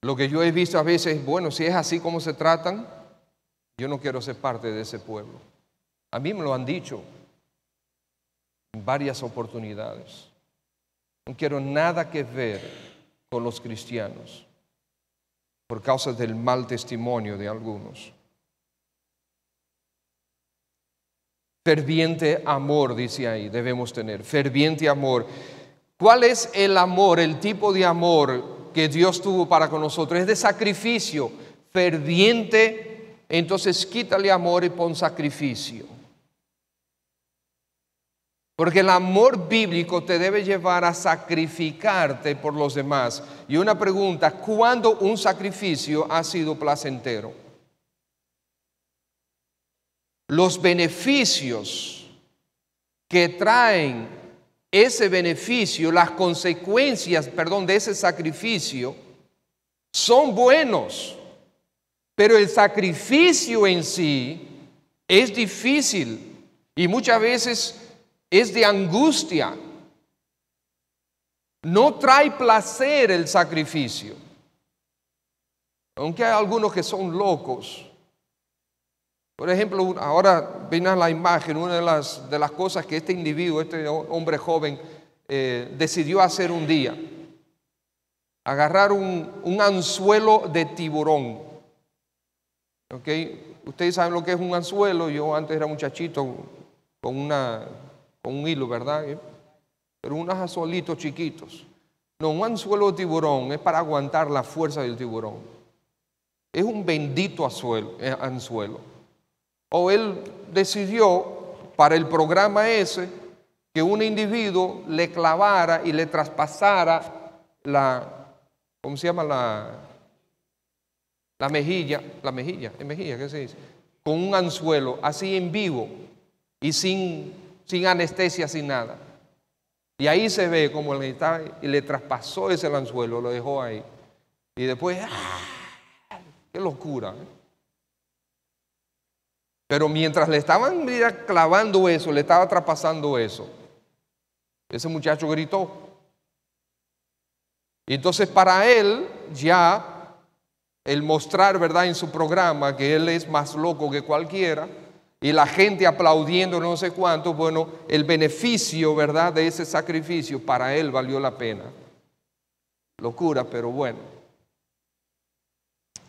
Lo que yo he visto a veces es, bueno, si es así como se tratan, yo no quiero ser parte de ese pueblo. A mí me lo han dicho en varias oportunidades. No quiero nada que ver con los cristianos por causa del mal testimonio de algunos. Ferviente amor, dice ahí, debemos tener. Ferviente amor. ¿Cuál es el amor, el tipo de amor que Dios tuvo para con nosotros? Es de sacrificio. Ferviente, entonces quítale amor y pon sacrificio. Porque el amor bíblico te debe llevar a sacrificarte por los demás. Y una pregunta, ¿cuándo un sacrificio ha sido placentero? Los beneficios que traen ese beneficio, las consecuencias, de ese sacrificio, son buenos. Pero el sacrificio en sí es difícil y muchas veces es de angustia. No trae placer el sacrificio. Aunque hay algunos que son locos. Por ejemplo, ahora viene a la imagen una de las cosas que este individuo, este hombre joven, decidió hacer un día. Agarrar un anzuelo de tiburón. ¿Okay? Ustedes saben lo que es un anzuelo. Yo antes era muchachito con un hilo, ¿verdad? Pero unos anzuelitos chiquitos. No, un anzuelo de tiburón es para aguantar la fuerza del tiburón. Es un bendito anzuelo. O él decidió para el programa ese que un individuo le clavara y le traspasara ¿cómo se llama? La mejilla, ¿qué se dice? Con un anzuelo, así en vivo y sin anestesia, sin nada. Y ahí se ve como le traspasó ese anzuelo, lo dejó ahí. Y después, ¡qué locura! Pero mientras le estaban clavando eso, le estaba traspasando eso, ese muchacho gritó. Y entonces para él ya el mostrar, ¿verdad?, en su programa que él es más loco que cualquiera y la gente aplaudiendo no sé cuánto, bueno, el beneficio, ¿verdad?, de ese sacrificio para él valió la pena. locura, pero bueno.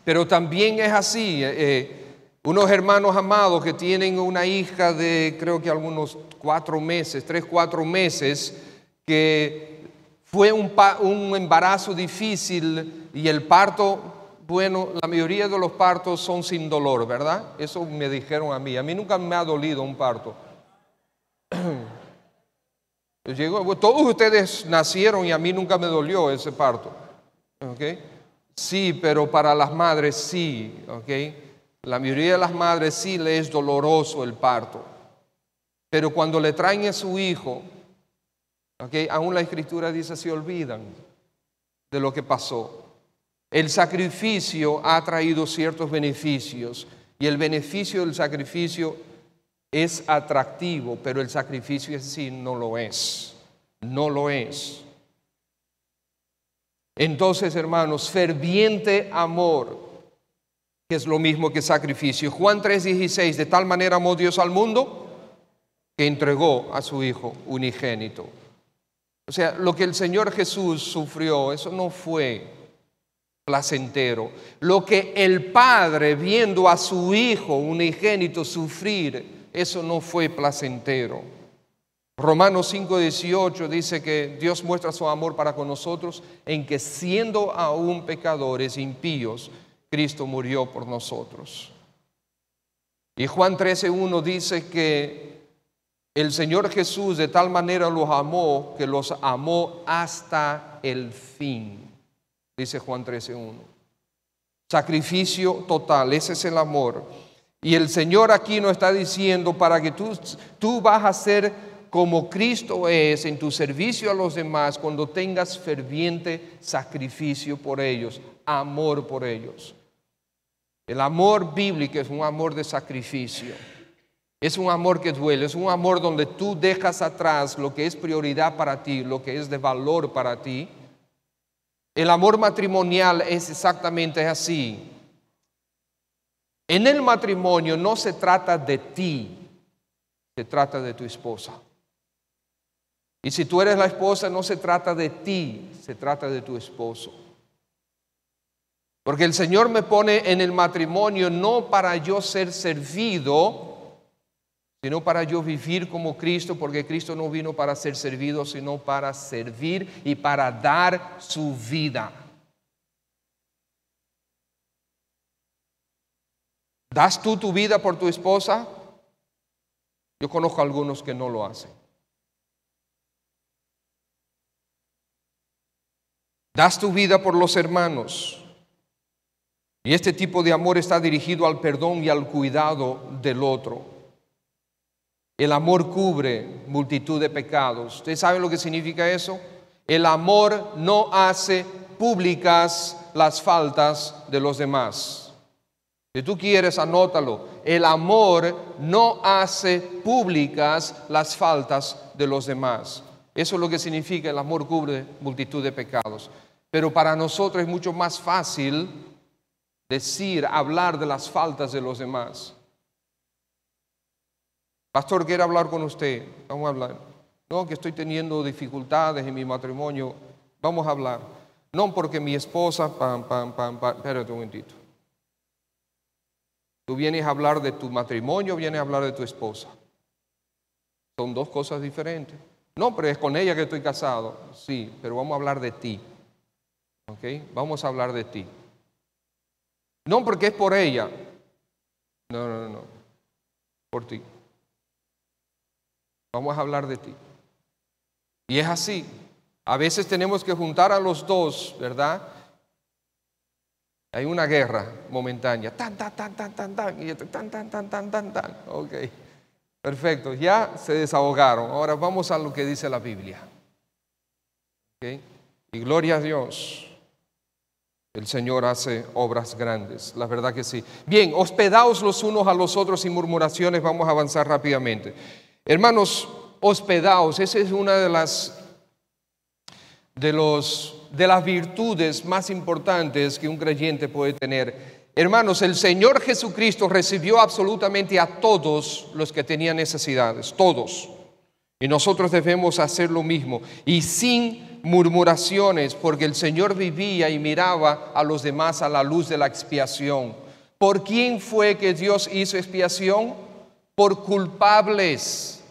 Pero también es así. Unos hermanos amados que tienen una hija de creo que algunos 4 meses, 3, 4 meses, que fue un embarazo difícil y el parto, bueno, la mayoría de los partos son sin dolor, ¿verdad? Eso me dijeron a mí. A mí nunca me ha dolido un parto. Todos ustedes nacieron y a mí nunca me dolió ese parto. ¿Okay? Sí, pero para las madres sí. ¿Okay? La mayoría de las madres sí le es doloroso el parto. Pero cuando le traen a su hijo, ¿okay? Aún la Escritura dice, se olvidan de lo que pasó. El sacrificio ha traído ciertos beneficios y el beneficio del sacrificio es atractivo, pero el sacrificio en sí no lo es. No lo es. Entonces, hermanos, ferviente amor, que es lo mismo que sacrificio. Juan 3:16, de tal manera amó Dios al mundo que entregó a su Hijo unigénito. O sea, lo que el Señor Jesús sufrió, eso no fue placentero. Lo que el Padre, viendo a su Hijo unigénito sufrir, eso no fue placentero. Romanos 5:18 dice que Dios muestra su amor para con nosotros en que siendo aún pecadores impíos, Cristo murió por nosotros. Y Juan 13:1 dice que el Señor Jesús de tal manera los amó que los amó hasta el fin. Dice Juan 13:1. Sacrificio total, ese es el amor. Y el Señor aquí nos está diciendo para que tú vas a ser como Cristo es en tu servicio a los demás cuando tengas ferviente sacrificio por ellos, amor por ellos. El amor bíblico es un amor de sacrificio. Es un amor que duele, es un amor donde tú dejas atrás lo que es prioridad para ti, lo que es de valor para ti. El amor matrimonial es exactamente así. En el matrimonio no se trata de ti, se trata de tu esposa. Y si tú eres la esposa, no se trata de ti, se trata de tu esposo. Porque el Señor me pone en el matrimonio no para yo ser servido, sino para yo vivir como Cristo, porque Cristo no vino para ser servido, sino para servir y para dar su vida. ¿Das tú tu vida por tu esposa? Yo conozco a algunos que no lo hacen. ¿Das tu vida por los hermanos? Y este tipo de amor está dirigido al perdón y al cuidado del otro. El amor cubre multitud de pecados. ¿Usted sabe lo que significa eso? El amor no hace públicas las faltas de los demás. Si tú quieres, anótalo. El amor no hace públicas las faltas de los demás. Eso es lo que significa el amor cubre multitud de pecados. Pero para nosotros es mucho más fácil hablar de las faltas de los demás. Pastor, quiero hablar con usted. Vamos a hablar. No, que estoy teniendo dificultades en mi matrimonio. Vamos a hablar. No porque mi esposa, espérate un momentito. Tú vienes a hablar de tu matrimonio, vienes a hablar de tu esposa. Son dos cosas diferentes. No, pero es con ella que estoy casado. Sí, pero vamos a hablar de ti. ¿Ok? Vamos a hablar de ti. No porque es por ella. No. Por ti. Vamos a hablar de ti. Y es así. A veces tenemos que juntar a los dos, ¿verdad? Hay una guerra momentánea. Tan. Y tan. Ok. Perfecto. Ya se desahogaron. Ahora vamos a lo que dice la Biblia. Ok. Y gloria a Dios. El Señor hace obras grandes, la verdad que sí. Bien, hospedaos los unos a los otros sin murmuraciones. Vamos a avanzar rápidamente. Hermanos, hospedaos, esa es una de las virtudes más importantes que un creyente puede tener. Hermanos, el Señor Jesucristo recibió absolutamente a todos los que tenían necesidades, todos. Y nosotros debemos hacer lo mismo. Y sin murmuraciones, porque el Señor vivía y miraba a los demás a la luz de la expiación. ¿Por quién fue que Dios hizo expiación? Por culpables.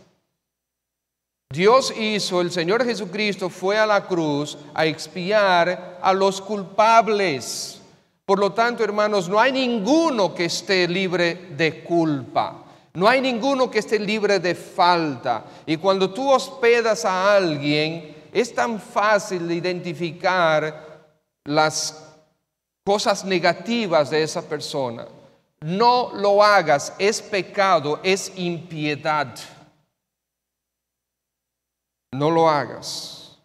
El Señor Jesucristo fue a la cruz a expiar a los culpables. Por lo tanto, hermanos, no hay ninguno que esté libre de culpa. No hay ninguno que esté libre de falta. Y cuando tú hospedas a alguien, es tan fácil identificar las cosas negativas de esa persona. No lo hagas, es pecado, es impiedad. No lo hagas.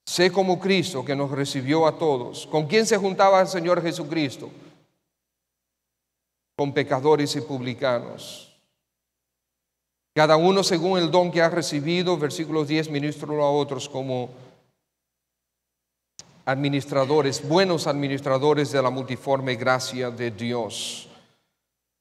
Sé como Cristo, que nos recibió a todos. ¿Con quién se juntaba el Señor Jesucristo? Con pecadores y publicanos. Cada uno según el don que ha recibido, versículo 10, ministró a otros como administradores, buenos administradores de la multiforme gracia de Dios.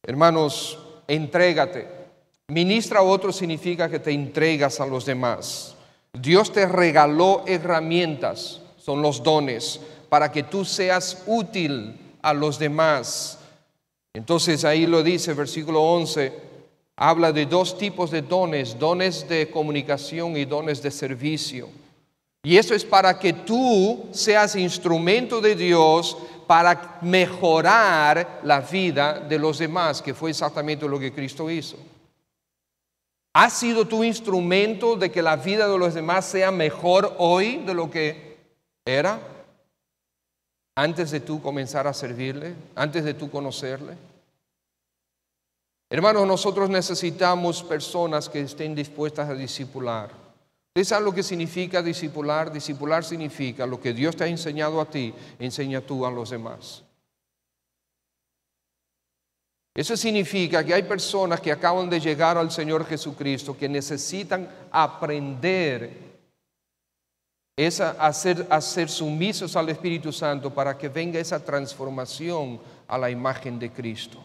Hermanos, entrégate. Ministra a otros significa que te entregas a los demás. Dios te regaló herramientas, son los dones, para que tú seas útil a los demás. Entonces ahí lo dice, versículo 11, habla de dos tipos de dones, dones de comunicación y dones de servicio. Y eso es para que tú seas instrumento de Dios para mejorar la vida de los demás, que fue exactamente lo que Cristo hizo. ¿Has sido tu instrumento de que la vida de los demás sea mejor hoy de lo que era antes de tú comenzar a servirle, antes de tú conocerle? Hermanos, nosotros necesitamos personas que estén dispuestas a discipular. ¿Ustedes saben lo que significa discipular? Discipular significa lo que Dios te ha enseñado a ti, enseña tú a los demás. Eso significa que hay personas que acaban de llegar al Señor Jesucristo que necesitan aprender a ser sumisos al Espíritu Santo para que venga esa transformación a la imagen de Cristo.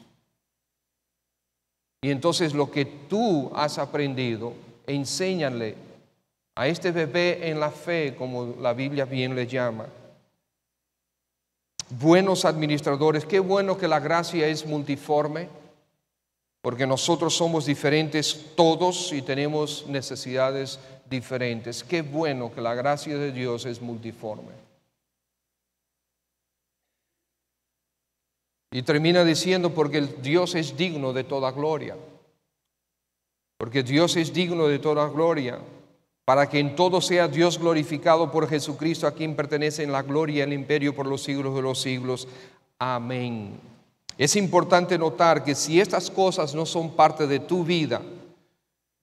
Y entonces lo que tú has aprendido, enséñale a este bebé en la fe, como la Biblia bien le llama. Buenos administradores, qué bueno que la gracia es multiforme, porque nosotros somos diferentes todos y tenemos necesidades diferentes. Qué bueno que la gracia de Dios es multiforme. Y termina diciendo, porque Dios es digno de toda gloria. Porque Dios es digno de toda gloria, para que en todo sea Dios glorificado por Jesucristo, a quien pertenecen la gloria y el imperio por los siglos de los siglos. Amén. Es importante notar que si estas cosas no son parte de tu vida,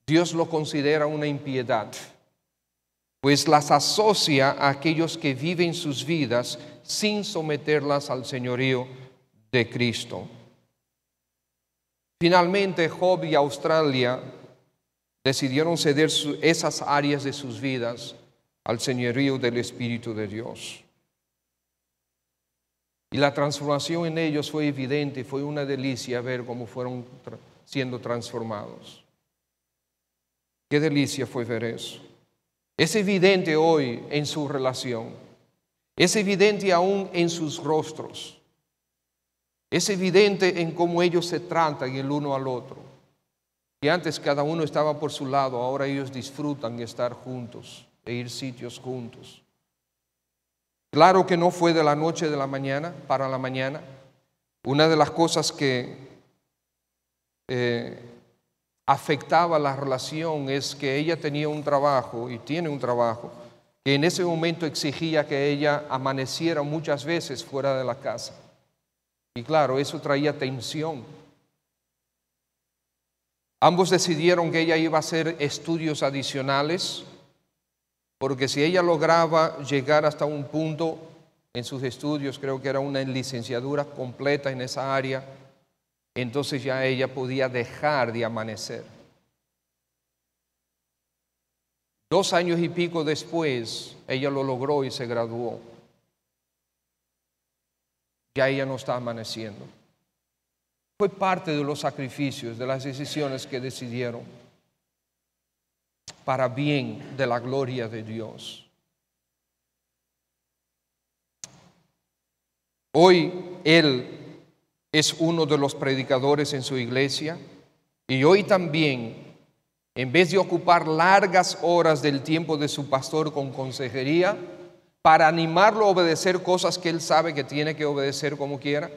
Dios lo considera una impiedad, pues las asocia a aquellos que viven sus vidas sin someterlas al señorío de Cristo. Finalmente, Job y Australia decidieron ceder esas áreas de sus vidas al señorío del Espíritu de Dios. Y la transformación en ellos fue evidente, fue una delicia ver cómo fueron siendo transformados. Qué delicia fue ver eso. Es evidente hoy en su relación, es evidente aún en sus rostros, es evidente en cómo ellos se tratan el uno al otro. Y antes cada uno estaba por su lado, ahora ellos disfrutan de estar juntos, de ir sitios juntos. Claro que no fue de la noche de la mañana para la mañana. Una de las cosas que afectaba la relación es que ella tenía un trabajo y tiene un trabajo que en ese momento exigía que ella amaneciera muchas veces fuera de la casa. Y claro, eso traía tensión. Ambos decidieron que ella iba a hacer estudios adicionales, porque si ella lograba llegar hasta un punto en sus estudios, creo que era una licenciatura completa en esa área, entonces ya ella podía dejar de amanecer. 2 años y pico después, ella lo logró y se graduó. Ya ella no está amaneciendo. Fue parte de los sacrificios, de las decisiones que decidieron para bien de la gloria de Dios. Hoy él es uno de los predicadores en su iglesia y hoy también, en vez de ocupar largas horas del tiempo de su pastor con consejería para animarlo a obedecer cosas que él sabe que tiene que obedecer como quiera,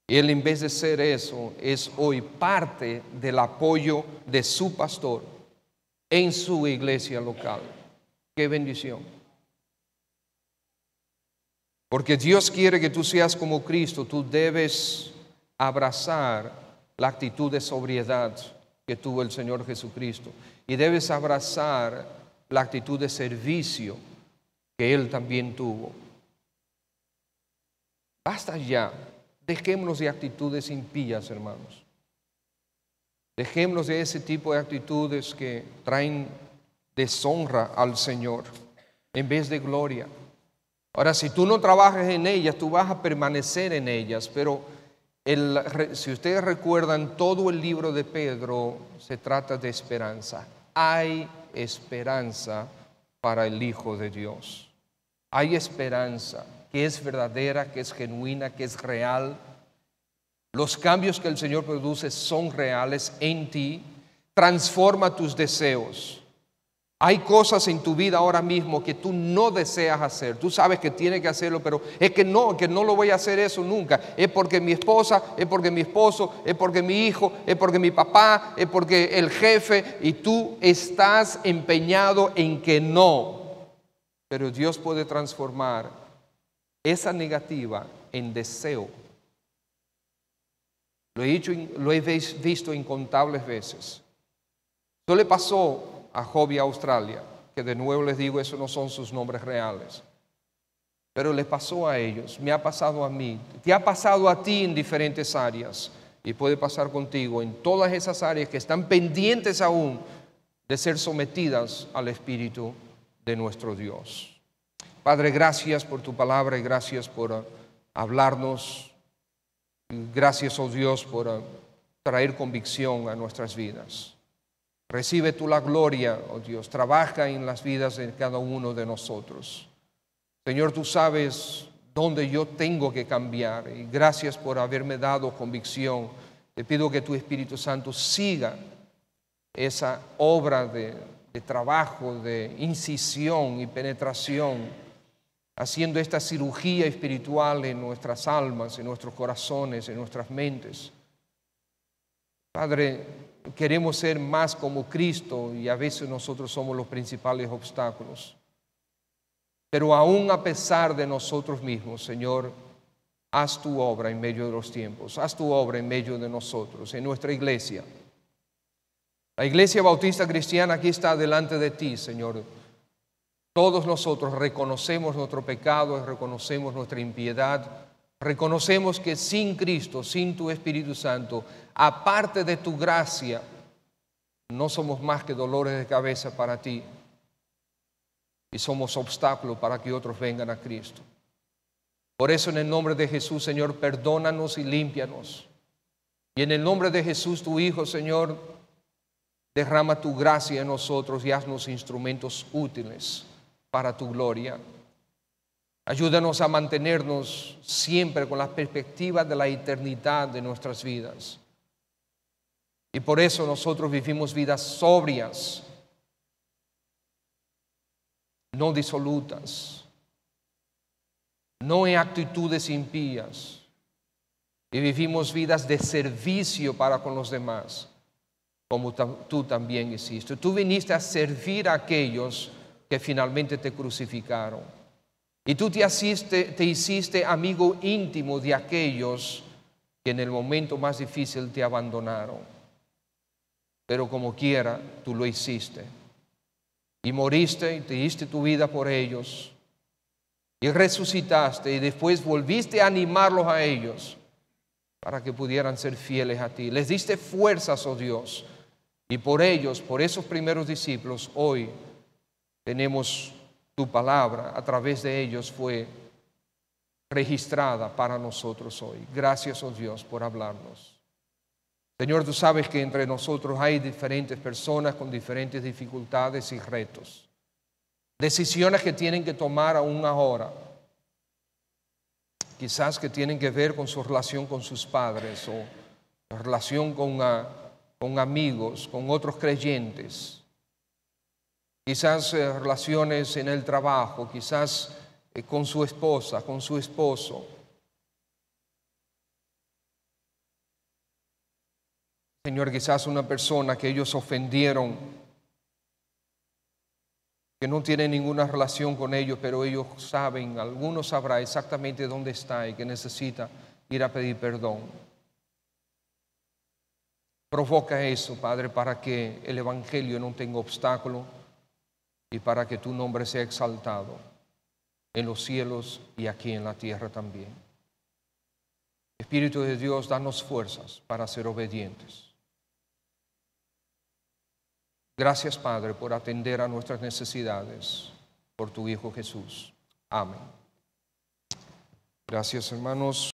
él, en vez de ser eso, es hoy parte del apoyo de su pastor en su iglesia local. ¡Qué bendición! Porque Dios quiere que tú seas como Cristo. Tú debes abrazar la actitud de sobriedad que tuvo el Señor Jesucristo. Y debes abrazar la actitud de servicio que Él también tuvo. Basta ya. Dejémonos de actitudes impías, hermanos. Dejémonos de ese tipo de actitudes que traen deshonra al Señor en vez de gloria. Ahora, si tú no trabajas en ellas, tú vas a permanecer en ellas, pero si ustedes recuerdan, todo el libro de Pedro se trata de esperanza. Hay esperanza para el Hijo de Dios. Hay esperanza que es verdadera, que es genuina, que es real. Los cambios que el Señor produce son reales en ti. Transforma tus deseos. Hay cosas en tu vida ahora mismo que tú no deseas hacer. Tú sabes que tienes que hacerlo, pero es que no lo voy a hacer eso nunca. Es porque mi esposa, es porque mi esposo, es porque mi hijo, es porque mi papá, es porque el jefe. Y tú estás empeñado en que no. Pero Dios puede transformar esa negativa en deseo. Lo he visto incontables veces. Eso le pasó a Job y a Australia, que de nuevo les digo, esos no son sus nombres reales. Pero les pasó a ellos, me ha pasado a mí, te ha pasado a ti en diferentes áreas y puede pasar contigo en todas esas áreas que están pendientes aún de ser sometidas al Espíritu de nuestro Dios. Padre, gracias por tu palabra y gracias por hablarnos. Gracias, oh Dios, por traer convicción a nuestras vidas. Recibe tú la gloria, oh Dios, trabaja en las vidas de cada uno de nosotros. Señor, tú sabes dónde yo tengo que cambiar y gracias por haberme dado convicción. Te pido que tu Espíritu Santo siga esa obra de trabajo, de incisión y penetración, haciendo esta cirugía espiritual en nuestras almas, en nuestros corazones, en nuestras mentes. Padre, queremos ser más como Cristo y a veces nosotros somos los principales obstáculos. Pero aún a pesar de nosotros mismos, Señor, haz tu obra en medio de los tiempos, haz tu obra en medio de nosotros, en nuestra iglesia. La Iglesia Bautista Cristiana aquí está delante de ti, Señor. Todos nosotros reconocemos nuestro pecado, reconocemos nuestra impiedad, reconocemos que sin Cristo, sin tu Espíritu Santo, aparte de tu gracia, no somos más que dolores de cabeza para ti y somos obstáculos para que otros vengan a Cristo. Por eso, en el nombre de Jesús, Señor, perdónanos y límpianos. Y en el nombre de Jesús, tu Hijo, Señor, derrama tu gracia en nosotros y haznos instrumentos útiles para tu gloria. Ayúdanos a mantenernos siempre con la perspectiva de la eternidad de nuestras vidas. Y por eso nosotros vivimos vidas sobrias, no disolutas, no en actitudes impías. Y vivimos vidas de servicio para con los demás, como tú también hiciste. Tú viniste a servir a aquellos que finalmente te crucificaron. Y tú te hiciste amigo íntimo de aquellos que en el momento más difícil te abandonaron. Pero como quiera, tú lo hiciste. Y moriste y te diste tu vida por ellos. Y resucitaste y después volviste a animarlos a ellos para que pudieran ser fieles a ti. Les diste fuerzas, oh Dios. Y por ellos, por esos primeros discípulos, hoy tenemos tu palabra, a través de ellos fue registrada para nosotros hoy. Gracias, oh Dios, por hablarnos. Señor, tú sabes que entre nosotros hay diferentes personas con diferentes dificultades y retos. Decisiones que tienen que tomar aún ahora. quizás que tienen que ver con su relación con sus padres o la relación con amigos, con otros creyentes. Quizás relaciones en el trabajo, quizás con su esposa, con su esposo. Señor, quizás una persona que ellos ofendieron, que no tiene ninguna relación con ellos, pero ellos saben, algunos sabrá exactamente dónde está y que necesita ir a pedir perdón. Provoca eso, Padre, para que el Evangelio no tenga obstáculo y para que tu nombre sea exaltado en los cielos y aquí en la tierra también. Espíritu de Dios, danos fuerzas para ser obedientes. Gracias, Padre, por atender a nuestras necesidades, por tu Hijo Jesús. Amén. Gracias, hermanos.